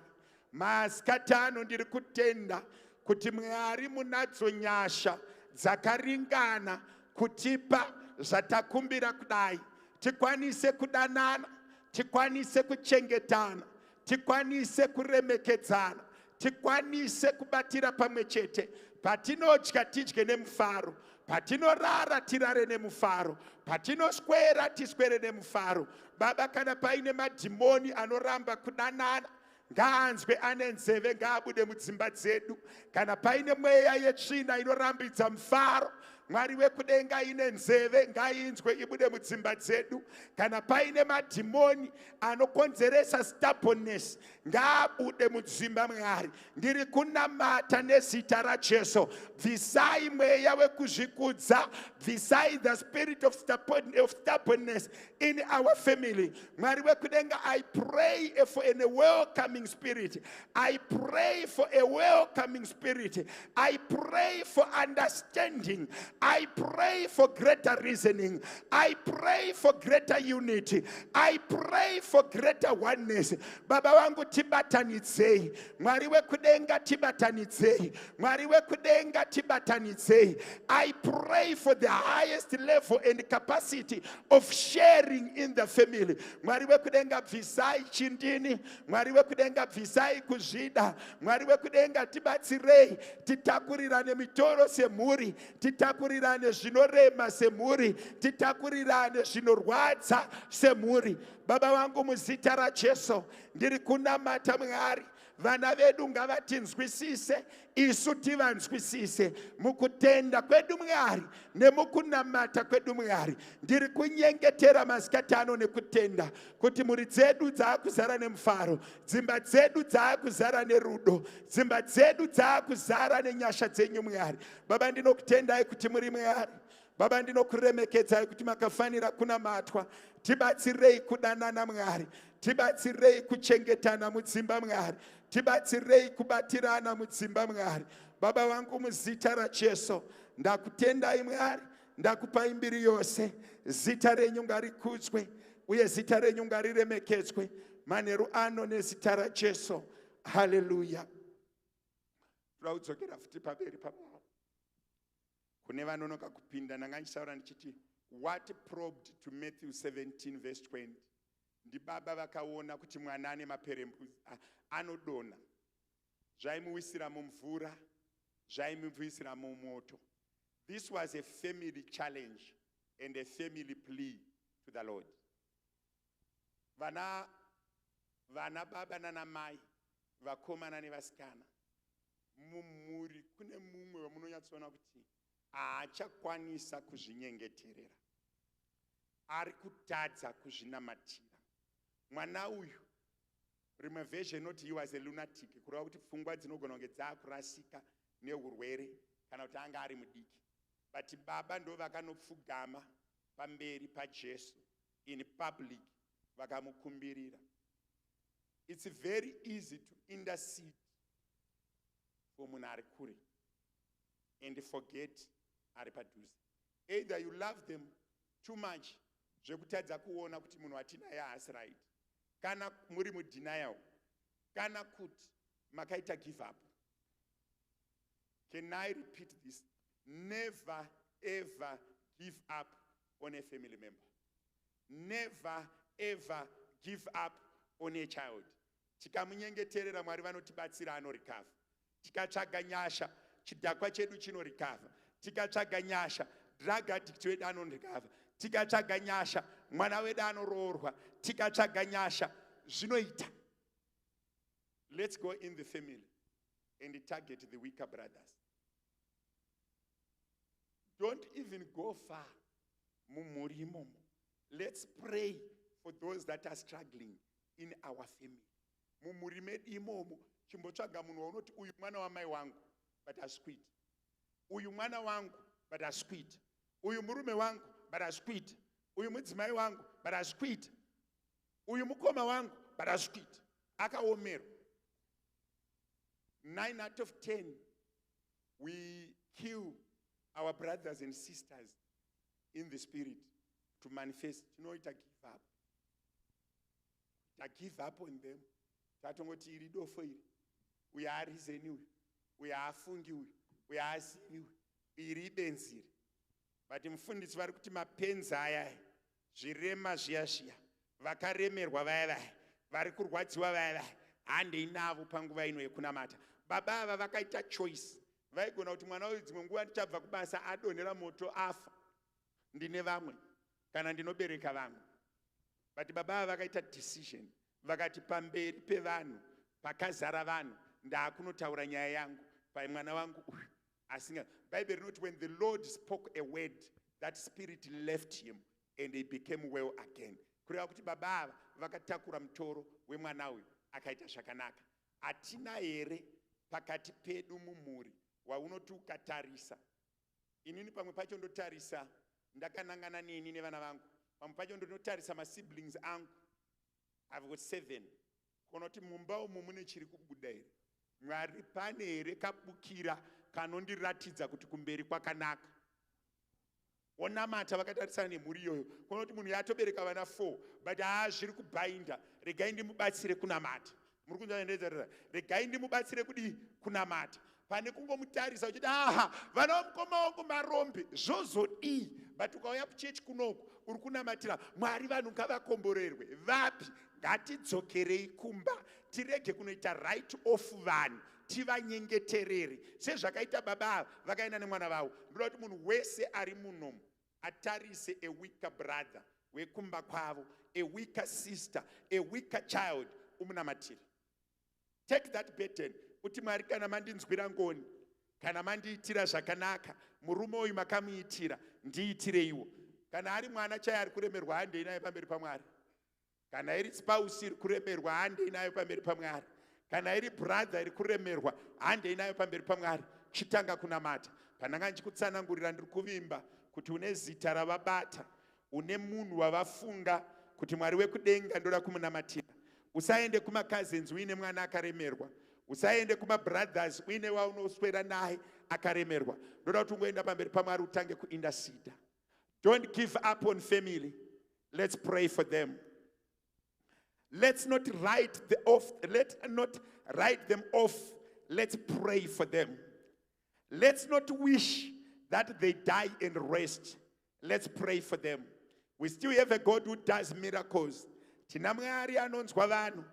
Masikatano ndiri kutenda kuti Mwari munadzo nyasha dzakaringana kutipa zvatakumbira kudai. Tikwanise kudanana, tikwanise kuchengetana, tikwanise kuremekedzana, tikwanise kubatira pamwe chete. Patinodya tidye nemufaro, patinorara tirare nemufaro, patinoswera tiswere nemufaro. Baba, kana paine madhimoni anoramba kudanana, ngaanzwe ane nzeve, ngaabude mudzimba dzedu. Kana paine mweya yetsvina inorambidza mufaro, Mwari wekudenga ine nzeve, ngainzwe ibude mudzimba dzedu. Kana paine madhimoni anokonzeresa stubbornness, ngaabude mudzimba Mwari. Ndiri kunamata nezita raJesu, bvisai mweya wekuzvikudza, bvisai the spirit of stubbornness in our family. Mwari wekudenga, I pray for a welcoming spirit. I pray for a welcoming spirit. I pray for understanding. I pray for greater reasoning. I pray for greater unity. I pray for greater oneness. Baba wangu, tibatanidzei. Mwari wekudenga, tibatanidzei. Mwari wekudenga, tibatanidzei. I pray for the highest level and capacity of sharing in the family. Mwari wekudenga, bvisai chindini. Mwari wekudenga, bvisai kuzvida. Mwari wekudenga, tibatsirei. Titakurirane mitoro semhuri. Titakurirane zvinorema semhuri. Titakurirane zvinorwadza semhuri. Baba wangu, muzita raJesu ndiri kunamata Mwari, vana vedu ngavatinzwisise, isu tivanzwisise mukutenda kwedu Mwari nemukunamata kwedu Mwari. Ndiri kunyengetera masikatano nekutenda kuti mhuri dzedu dzaakuzara nemufaro, dzimba dzedu dzaakuzara nerudo, dzimba dzedu dzaakuzara nenyasha dzenyu Mwari. Baba, ndinokutendai kuti muri Mwari. Baba, ndinokuremekedzai kuti makafanira kunamatwa. Tibatsirei kudanana Mwari, tibatsirei kuchengetana mudzimba Mwari, tibatsirei kubatirana mudzimba Mwari. Baba wangu, muzita raJesu ndakutendai Mwari, ndakupai mbiri yose. Zita renyu ngarikudzwe uye zita renyu ngariremekedzwe manheru ano nezita raJesu. Haleluya. Taudzokera futi pamberi pababa. Kune vanonoka kupinda, nangandisaura ndichiti, what probed to Matthew 17 verse 20. Ndi baba vakaona kuti mwana ane maperembudzi anodona, zvaimuwisira mumvura, zvaimuwisira mumoto. This was a family challenge and a family plea to the Lord. Vana baba nana mai, vakomana nevasikana, mumhuri kune mumwe wamunonyatsoona kuti haachakwanisa kuzvinyengeterera, ari kutadza kuzvinamatira. Mwana uyu, rimwe version inoti he was a lunatic, kureva kuti pfungwa dzinogona kunge dzaakurasika neurwere kana kuti anga ari mudiki. But baba ndo vakanopfugama pamberi paJesu in public vakamukumbirira. It's very easy to intercede for munhu ari kure and forget ari padhuze. Either you love them too much, zvekutadza kuona kuti munhu watinaye haasi right, kana muri mudenial, kana kuti makaita give up. Can I repeat this? Never ever give up on a family member. Never ever give up on a child. Tikamunyengeterera Mwari vanotibatsira, anorikava. Tikatsvaga nyasha, chidhakwa chedu chinorikava. Tikatsvaga nyasha, drug addict wedu anorikava. Tikatsvaga nyasha, mwana wedu anoroorwa. Tikatsvaga nyasha, zvinoita. Let's go in the family and target the weaker brothers. Don't even go far. Mumuri imomo. Let's pray for those that are struggling in our family. Mumuri medu imomo. Chimbotsvaga munhu waunoti uyu mwana wamai wangu but asquit. Uyu mwana wangu but asquit. Uyu murume wangu but asquit. Uyu mudzimai wangu but asquit. Uyu mukoma wangu but asquit. Akaomero. 9 out of 10 we kill our brothers and sisters in the spirit to manifest. You know, it give up. I give up on them. Tatongoti irido for you. We are reasoning. We are fungi. We are seeing. Iribenzir. But mfundisi vari kuti mapenzi aya zvirema zviya vakaremerwa vaya vari kurwadziwa vaya hande inavo panguva ino yekunamata. Baba ava vakaita choice. Vaigona kuti mwana uyu dzimwe nguva ndichabva kubasa adonhera moto afa. Ndine vamwe kana ndinobereka vamwe. But baba ava vakaita decision. Vakati pamberi pevanhu pakazara vanhu ndakunotaura nyaya yangu mwana wangu uyu asinga. Bible notes when the Lord spoke a word, that spirit left him and he became well again. Kureva kuti baba ava vakatakura mutoro wemwana uyu akaita zvakanaka. Atina here pakati pedu mumhuri waunoti ukatarisa. Inini pamwe pacho ndotarisa ndakanangana nini nevana vangu. Pamwe pacho ndotarisa ma siblings angu. I've got 7. Konoti mumba umu mune chiri kubuda here. Mwari pane here kabukira kanondiratidza kuti kumberi kwakanaka. Onamata vakatarisana nemhuri iyoyo. Konoti munhu yatobereka vana 4 but zviri kubhainda. Regai ndimubatsire kunamata. Muri kunzwa regai ndimubatsire kudi kunamata. Pane kungomutarisa uchiti vana vamukoma wangu marombe zvozodii. But ukauya kuchechi kunoku uri kunamatira Mwari vanhu ngavakomborerwe. Vapi? Ngatidzokerei kumba. Tirege kunoita right off vanhu. Tivanyengeterere. Sezvakaita baba vakaenda nemwana vavo. Ndoda kuti munhu wese ari munomu atarise a weaker brother wekumba kwavo, a weaker sister, a weaker child umunamatire. Take that burden. Uti Mwari kana mandinzwira ngoni, kana mandiitira zvakanaka, murume uyu makamuitira, ndiitire iwo. Kana ari mwana chai ari kuremerwa handei naye pamberi paMwari. Kana iri spouse iri kuremerwa handei nayo pamberi paMwari. Kana iri brother iri kuremerwa handei nayo pamberi paMwari. Chitanga kunamata. Pananga ndichikutsanangurira ndiri kuvimba kuti une zita ravabata, une munhu wavafunga kuti Mwari wekudenga ndoda kumunamatira. Usaende kuma cousins uine mwana akaremerwa. Usaende kuma brothers uine waunoswera naye akaremerwa. Ndoda kuti ungoenda pamberi paMwari utange kuintercede. Don't give up on family. Let's pray for them. Let's not write them off. Let's pray for them. Let's not wish that they die and rest. Let's pray for them. We still have a God who does miracles. Tina Mwari anonzwa vanhu.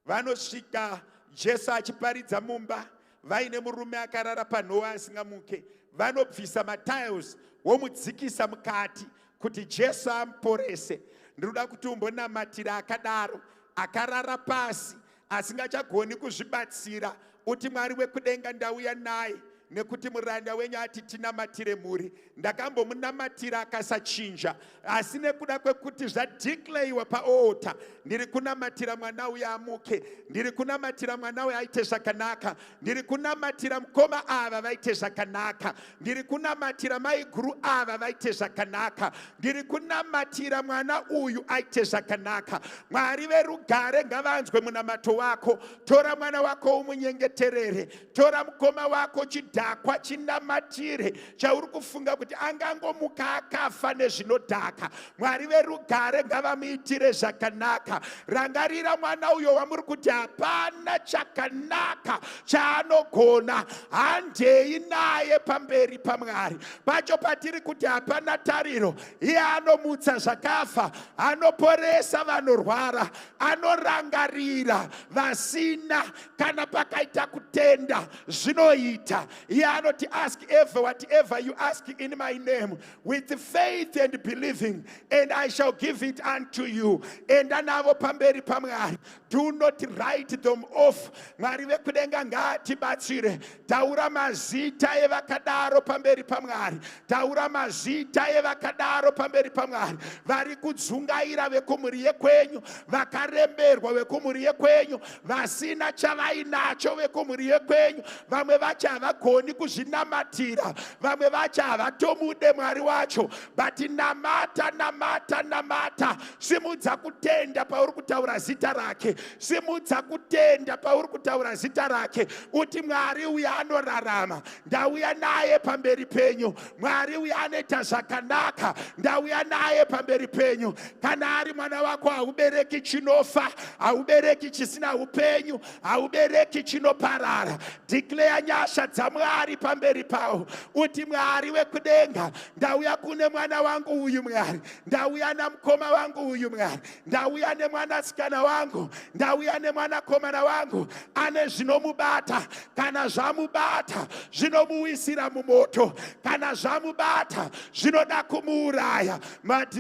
Vanosvika Jesu achiparidza mumba. Vaine murume akarara panhoo asingamuke. Vanobvisa matiles womudzikisa mukati kuti Jesu amuporese. Ndinoda kuti umbonamatira akadaro, akarara pasi asingachagoni kuzvibatsira. Uti Mwari wekudenga ndauya naye nekuti muranda wenyu ati tinamatire muri. Ndakambomunamatira akasachinja, asi nekuda kwekuti zvadeclarewa paota, ndiri kunamatira mwana uyu amuke, ndiri kunamatira mwana uyu aite zvakanaka, ndiri kunamatira mukoma ava vaite zvakanaka, ndiri kunamatira mai guru ava vaite zvakanaka, ndiri kunamatira mwana uyu aite zvakanaka. Mwari verugare ngavanzwe munamato wako. Tora mwana wako umunyengeterere, tora mukoma wako chidhakwa chinamatire chauri kufunga kuti angangomuka akafa nezvinodhaka. Mwari verugare ngavamuitire zvakanaka. Rangarira mwana uyo wamuri kuti hapana chakanaka chaanogona, handei naye pamberi paMwari. Pacho patiri kuti hapana tariro, iye anomutsa zvakafa, anoporesa vanorwara, anorangarira vasina. Kana pakaita kutenda zvinoita. Iye anoti ask whatever you ask in my name with faith and believing, and I shall give it unto you. Enda navo pamberi paMwari. do not write them off. Mwari vekudenga ngatibatsire. Taura mazita evakadaro pamberi paMwari. Taura mazita evakadaro pamberi paMwari. Vari kudzungaira vekumhuri yekwenyu, vakaremberwa vekumhuri yekwenyu, vasina chavainacho vekumhuri yekwenyu. Vamwe vacho havagoni kuzvinamatira, vamwe vacho havatomude Mwari wacho. But namata, namata, namata. Simudza kutenda pauri kutaura zita rake. Simudza kutenda pauri kutaura zita rake. Uti Mwari uya anorarama, ndauya naye pamberi penyu. Mwari uya anoita zvakanaka, ndauya naye pamberi penyu. Kana ari mwana wako haubereki chinofa, haubereki chisina upenyu, haubereki chinoparara. Declare nyasha dzaMwari pamberi pavo. Uti Mwari wekudenga, ndauya kune mwana wangu uyu Mwari, ndauya namukoma wangu uyu Mwari, ndauya nemwanasikana wangu, ndauya nemwanakomana wangu ane zvinomubata. Kana zvamubata zvinomuwisira mumoto, kana zvamubata zvinoda kumuuraya.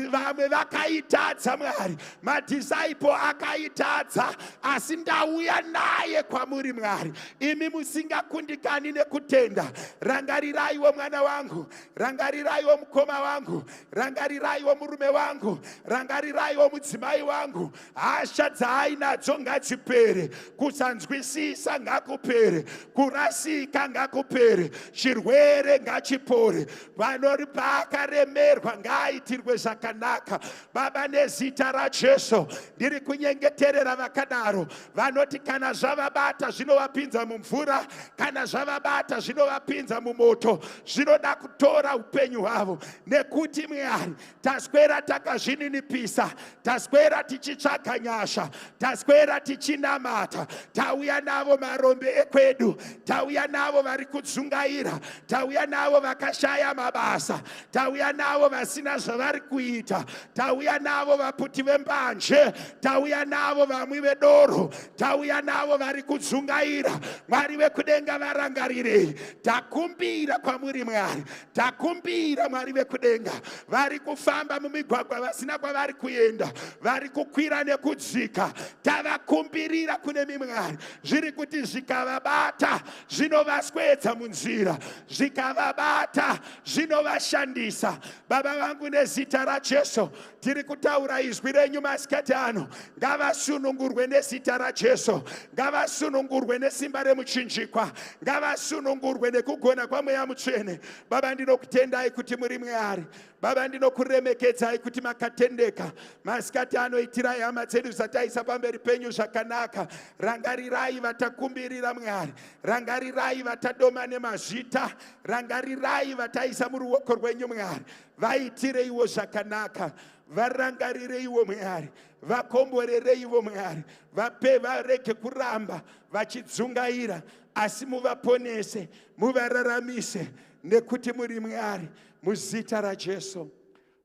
Vamwe vakaitadza Mwari, madisaipo akaitadza, asi ndauya naye kwamuri Mwari. Imi musingakundikani nekutenda, rangariraiwo mwana wangu, rangariraiwo mukoma wangu, rangariraiwo murume wangu, rangariraiwo mudzimai wangu. Hasha dzaainadzo ngadzipere, kusanzwisisa ngakupere, kurasika ngakupere, chirwere ngachipore. Vanori paakaremerwa ngaitirwe zvakanaka. Baba, nezita raJesu ndiri kunyengeterera vakadaro vanoti kana zvavabata zvinovapinza mumvura, kana zvavabata zvinovapinza mumoto, zvinoda kutora upenyu hwavo. Nekuti Mwari taswera takazvininipisa, taswera tichitsvaga nyasha, taswera tichinamata. Tauya navo marombe ekwedu, tauya navo vari kudzungaira, tauya navo vakashaya mabasa, tauya navo vasina zvavari kuita, tauya navo vaputi vembanje, tauya navo vamwi vedoro, tauya navo vari kudzungaira. Mwari vekudenga varangarirei. Takumbira kwamuri Mwari, takumbira Mwari vekudenga. Vari kufamba mumigwagwa vasina kwavari kuenda, vari kukwira nekudzika, tavakumbirira kune Mwari. Zviri kuti zvikavabata zvinovaswedza munzira, zvikavabata zvinovashandisa. Baba vangu, nezita raJesu tiri kutaura izwi renyu masikati ano. Ngavasunungurwe nezita raJesu, ngavasunungurwe nesimba remuchinjikwa, ngavasunungurwe nekugona kwaMweya Mutsvene. Baba, ndinokutendai kuti muri Mwari. Baba, ndinokuremekedzai kuti makatendeka. Masikati ano itirai hama dzedu zvataisa pamberi penyu zvakanaka. Rangarirai vatakumbirira Mwari, rangarirai vatadoma nemazvita, rangarirai vataisa muruoko rwenyu Mwari. Vaitireiwo zvakanaka, varangarireiwo Mwari, vakomborereiwo Mwari, varege kuramba vachidzungaira, asi muvaponese, muvararamise, nekuti muri Mwari, muzita raJesu.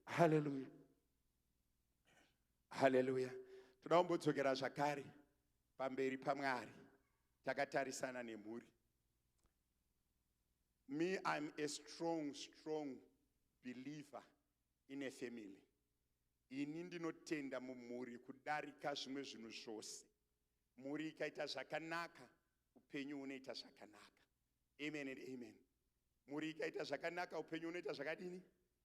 Haleluya, haleluya. Toda kumbodzokera zvakare pamberi paMwari, takatarisana nemhuri. Me, I'm a strong believer in a family. Ini ndinotenda mumhuri kudarika zvimwe zvinhu zvose. Mhuri ikaita zvakanaka, upenyu unoita zvakanaka. Amen and amen. Mhuri ikaita zvakanaka, upenyu unoita zvakadini?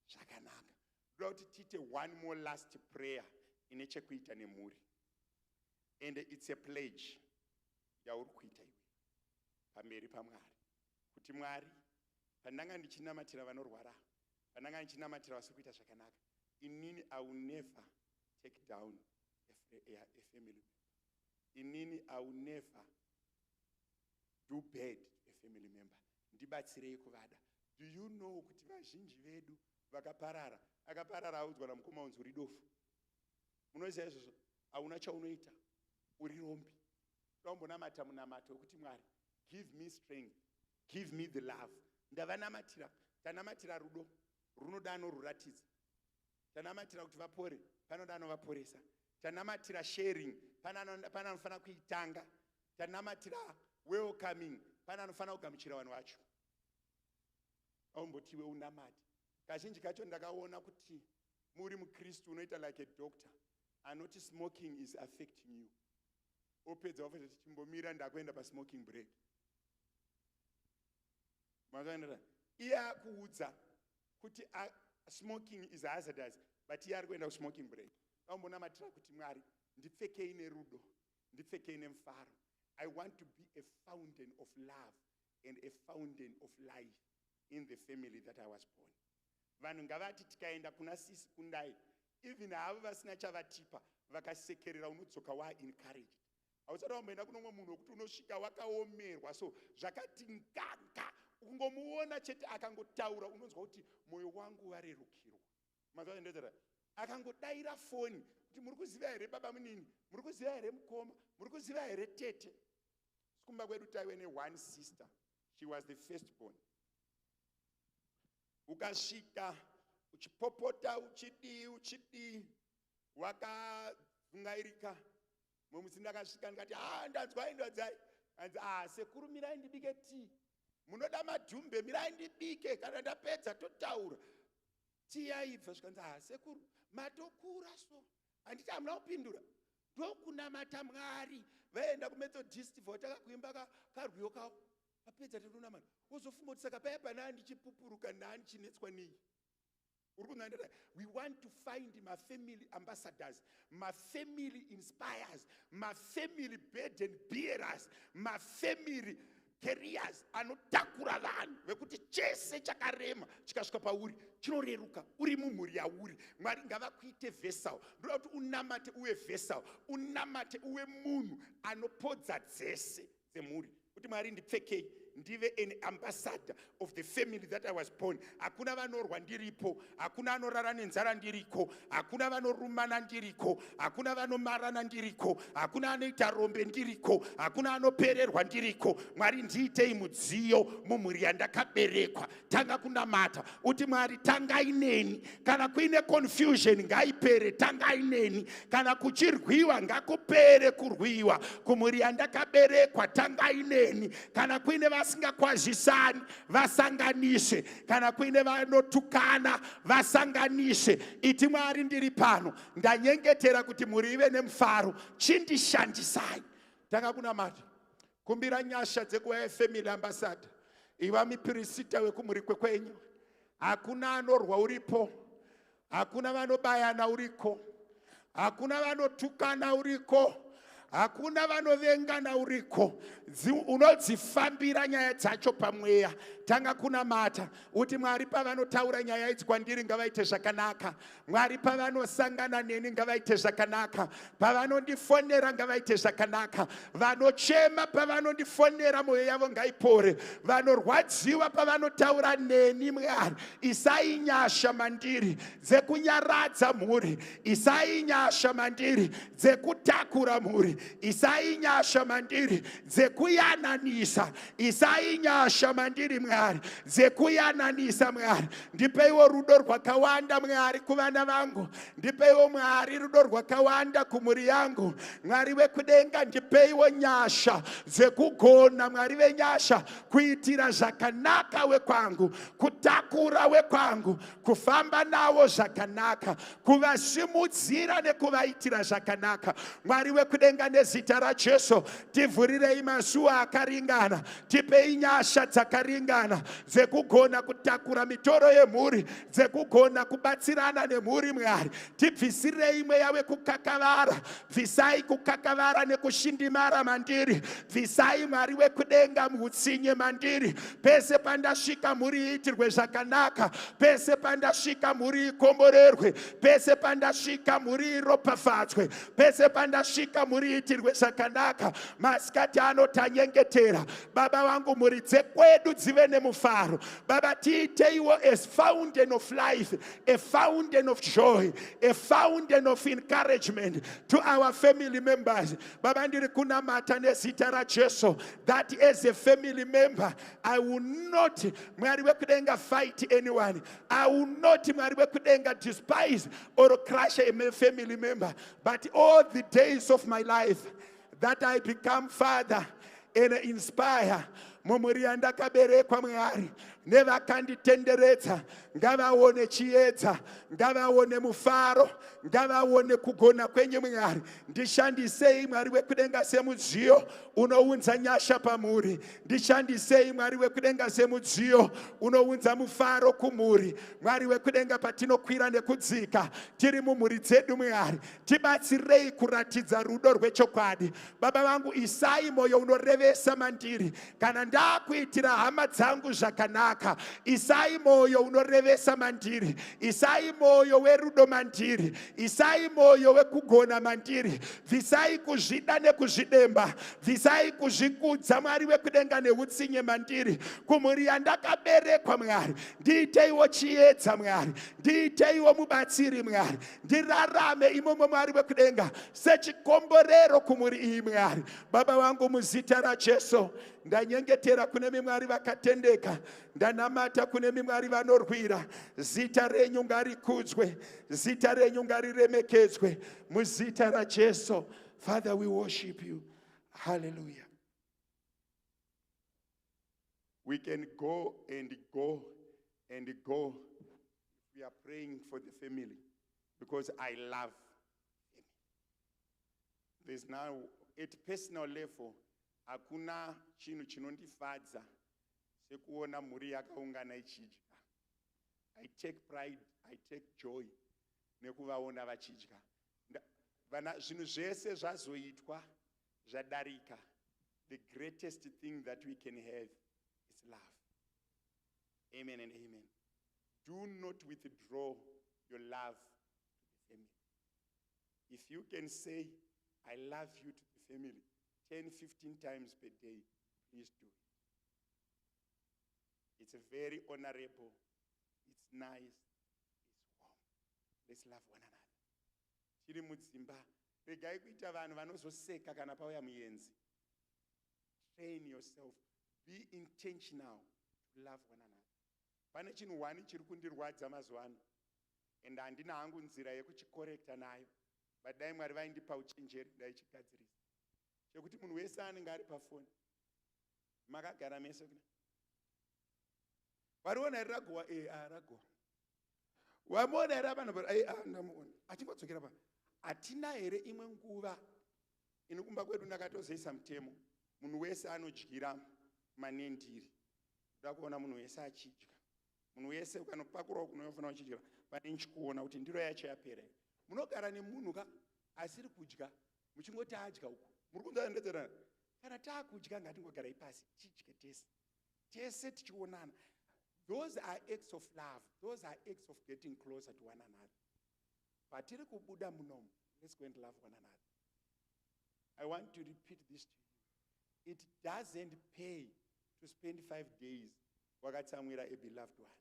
Zvakanaka. Toda kuti tiite one more last prayer ine chekuita nemhuri. And it's a pledge yauri kuita iwe pamberi paMwari. Kuti Mwari, pandanga ndichinamatira vanorwara, pandanga ndichinamatira vasiri kuita zvakanaka, inini I will never take down a family. Inini I will never do bad to a family member. Ndibatsirei kuvada. Do you know kuti vazhinji vedu vakaparara, akaparara audzwa namukoma unzi uri dofu. Munoziva izvozvo? Hauna chaunoita, uri rombi. Tombonamata munamato wekuti Mwari, give me strength, give me the love. Ndavanamatira, tanamatira rudo, runoda anoruratidza. Tanamatira kuti vapore, panoda anovaporesa. Tanamatira sharing, pana anofanira kuitanga. Tanamatira welcoming, pana anofanira kugamuchira vanhu vacho. Aumbotiwe unamati. Kazhinji kacho ndakaona kuti muri muKristu unoita like a doctor, anoti smoking is affecting you. opedza wafati chimbomira ndakuenda pasmoking break. Makaenda iye akuudza kuti smoking is hazardous, but iye ari kuenda kusmoking break. Vambonamatira kuti Mwari ndipfekei nerudo, ndipfekei nemufaro. I want to be a fountain of love and a fountain of life in the family that I was born. Vanhu ngavati tikaenda kuna sisi kundai, even havo vasina chavatipa, vakasekerera unodzoka encouraged. Hausati wamboenda kuno munhu wekuti unosvika wakaomerwa, so zvakati nganga, ungomuona chete akangotaura unonzwa kuti moyo wangu warerukirwa. Mazvaendera akangodaira foni kuti muri kuziva here baba munini, muri kuziva here mukoma, muri kuziva here tete. Sikumba kwedu taive ne1 sister, she was the firstborn. Ukasvika uchipopota uchidi wakavungairika. Mumusi ndakasvika ndikati ndanzwai ndodzai. Anzi sekuru mirai ndibike tii. Munoda madhumbe mirai ndibike, kana ndapedza totaura. Tii yaibva zvikanzi sekuru matokura so. Handiti hamuna kupindura. Ndokunamata Mwari. Vaenda kuMethodist votaka kuimba karwiyo kawo. Apedza tokunamata. Wozofunga kuti saka paya pana ndichipupuruka nani chinetswa nei. We want to find my family ambassadors, my family inspires, my family burden bearers, my family carriers. Anotakura vanhu vekuti chese chakarema chikasvika pauri chinoreruka, uri mumhuri yauri. Mwari ngavakuite vessel. Ndoda kuti unamate uwe vessel, unamate uwe munhu anopodza dzese dzemhuri. Kuti Mwari ndipfekei ndive an ambassador of the family that I was born. Hakuna vanorwa ndiripo, hakuna anorara nenzara ndiriko, hakuna vanorumana ndiriko, hakuna vanomarana ndiriko, hakuna anoita rombe ndiriko, hakuna anopererwa ndiriko. Mwari ndiitei mudziyo mumhuri yandakaberekwa. Tanga kunamata uti Mwari tangai neni, kana kuine confusion ngaipere tangai neni, kana kuchirwiwa ngakupere kurwiwa kumhuri yandakaberekwa tangai neni, kana kuine vasingakwazisani vasanganise, kana kuine vanotukana vasanganise. Iti Mwari ndiri pano ndanyengetera kuti muri ive nemufaro, chindishandisai. Tanga kunamata kumbira nyasha dzekuva family ambassador. Iva mupirisita wekumhuri kwekwenyu. Hakuna anorwa uripo, hakuna vanobayana uriko, hakuna vanotukana uriko, hakuna vanovengana uriko. Unodzifambira nyaya dzacho pamweya. Tanga kunamata uti Mwari pavanotaura nyaya idzi kwandiri ngavaite zvakanaka. Mwari pavanosangana neni ngavaite zvakanaka. Pavanondifonera ngavaite zvakanaka. Vanochema pavanondifonera moyo yavo ngaipore. Vanorwadziwa pavanotaura neni Mwari, isai nyasha mandiri dzekunyaradza mhuri, isai nyasha mandiri dzekutakura mhuri, isai nyasha mandiri dzekuyananisa, isai nyasha mandiri Mwari dzekuyananisa. Mwari ndipeiwo rudo rwakawanda Mwari kuvana vangu, ndipeiwo Mwari rudo rwakawanda kumhuri yangu. Mwari wekudenga ndipeiwo nyasha dzekugona, Mwari venyasha, kuitira zvakanaka wekwangu, kutakura wekwangu, kufamba navo zvakanaka, kuvasimudzira nekuvaitira zvakanaka. Mwari wekudenga nezita raJesu tivhurirei mazuva akaringana, tipei nyasha dzakaringana dzekugona kutakura mitoro yemhuri, dzekugona kubatsirana nemhuri. Mwari tibvisirei mweya wekukakavara, bvisai kukakavara nekushindimara mandiri, bvisai Mwari wekudenga muutsinye mandiri. Pese pandasvika mhuri itirwe zvakanaka, pese pandasvika mhuri ikomborerwe, pese pandasvika mhuri iropafadzwe, pese pandasvika mhuri itirwe zvakanaka. Masikati ano tanyengetera baba vangu mhuri dzekwedu dzive nemufaro. Baba tiiteiwo a fountain of life, a fountain of joy, a fountain of encouragement to our family members. Baba ndiri kunamata nezita raJesu that as a family member I will not, Mwari wekudenga, fight anyone. I will not, Mwari wekudenga, despise or crush a family member, but all the days of my life that I become father and inspire mumuri yandakaberekwa Mwari nevakanditenderedza ngavaone chiedza, ngavaone mufaro, ngavaone kugona kwenyu Mwari. Ndishandisei Mwari wekudenga semudziyo unounza nyasha pamuri. Ndishandisei Mwari wekudenga semudziyo unounza mufaro kumuri. Mwari wekudenga patinokwira nekudzika tiri mumhuri dzedu Mwari, tibatsirei kuratidza rudo rwechokwadi. Baba vangu, isai moyo unorevesa mandiri kana ndakuitira hama dzangu zvakanaka. Isai moyo unorevesa mandiri, isai moyo werudo mandiri, isai moyo wekugona mandiri. Bvisai kuzvida nekuzvidemba, bvisai kuzvikudza Mwari wekudenga neutsinye mandiri. Kumhuri yandakaberekwa Mwari, ndiiteiwo chiedza Mwari, ndiiteiwo mubatsiri Mwari. Ndirarame imomo Mwari wekudenga sechikomborero kumhuri iyi Mwari. Baba vangu, muzita raJesu ndanyengetera kune mimwari vakatendeka, ndanamata kune mimwari vanorwira. Zita renyu ngarikudzwe, zita renyu ngariremekedzwe muzita raJesu. Father, we worship you. Hallelujah. We can go and go and go. We are praying for the family because I love him. There's now at personal level, hakuna chinhu chinondifadza sekuona mhuri yakaungana ichidya. I take pride, I take joy nekuvaona vachidya. Zvinhu zvese zvazoitwa zvadarika. The greatest thing that we can have is love. Amen and amen. Do not withdraw your love to the family. If you can say, I love you to the family 10, 15 times per day, please do it. It's a very honorable, it's nice, it's warm. Let's love one another. Tiri mudzimba, regai kuita vanhu vanozoseka kana pauya muenzi. Train yourself. Be intentional to love one another. Pane chinhu wani chiri kundirwadza mazuva ano, and handina hangu nzira yekuchikorekta nayo, but dai Mwari vaindipa uchenjeri ndaichigadzirisa. Chekuti munhu wese anenge ari pafoni, makagara mese kuna wariona here ragowa, ragowa wamuona here vanhu ndamuona achingodzokera pa. Hatina here imwe nguva inokumba kwedu ndakatozoisa mutemo, munhu wese anodyira manendiri. Ndoda kuona munhu wese achidya, munhu wese ukanopakurawo kunofanira uchidyira pane nchikuona kuti ndiro yacho yapera. Munogara nemunhu ka asiri kudya muchingoti adya uku muri kunzandedzerana. Kana taakudya ngatingogarai pasi tidye tese tese tichionana. Those are acts of love. Those are acts of getting closer to one another. Patiri kubuda munomu, let's go and love one another. I want to repeat this to you. It doesn't pay to spend 5 days wakatsamwira a beloved one.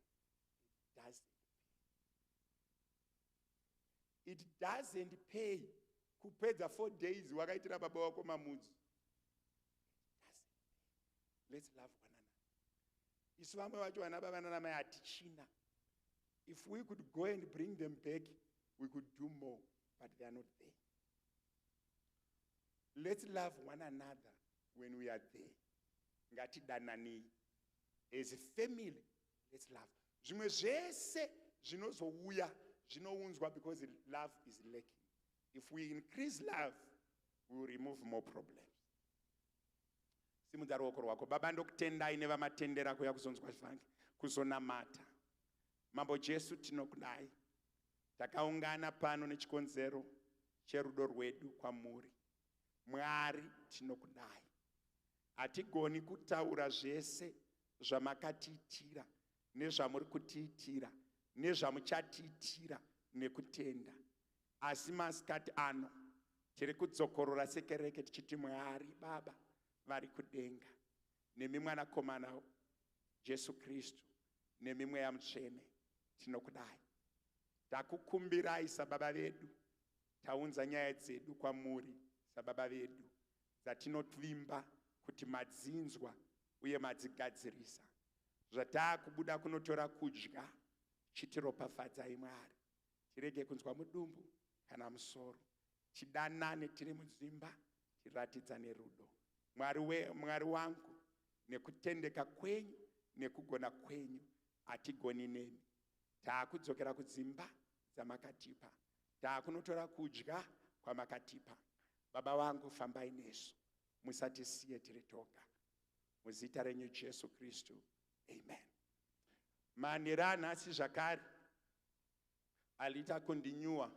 It doesn't pay kupedza 4 days wakaitira baba wako mamudzi. Let's love one another. Isu vamwe vacho vana baba nana mai hatichina. If we could go and bring them back, we could do more, but they are not there. Let's love one another when we are there. Ngatidanani. As a family, let's love. Zvimwe zvese zvinozouya zvinounzwa because love is lacking. If we increase love, we will remove more problems. Simudza ruoko rwako. Baba, ndokutendai nevamatendera kuya kuzonzwa zvangu kuzonamata. Mambo Jesu, tinokudai takaungana pano nechikonzero cherudo rwedu kwamuri. Mwari, tinokudai hatigoni kutaura zvese zvamakatiitira nezvamuri kutiitira nezvamuchatiitira nekutenda, asi masikati ano tiri kudzokorora sekereke tichiti Mwari Baba vari kudenga nemi mwanakomana Jesu Kristu nemi mweya mutsvene, tinokudai. Takukumbirai sababa vedu, taunza nyaya dzedu kwamuri sababa vedu dzatinovimba kuti madzinzwa uye madzigadzirisa. Zvatakubuda kunotora kudya, chitiropafadzai Mwari. Tirege kunzwa mudumbu kana musoro, tidanane tiri mudzimba, tiratidzane rudo. Mwari wangu, nekutendeka kwenyu nekugona kwenyu hatigoni nemi. taakudzokera kudzimba dzamakatipa, taakunotora kudya kwamakatipa. Baba vangu, fambai nesu, musatisiye tiri toga. Muzita renyu Jesu Kristu, amen. Manhero anhasi zvakare aliita kundinyuwa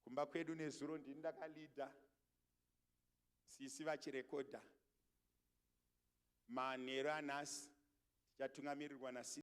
kumba kwedu nezuro. Ndini ndakalidha sisi vachirekodha manhero anhasi, tichatungamirirwa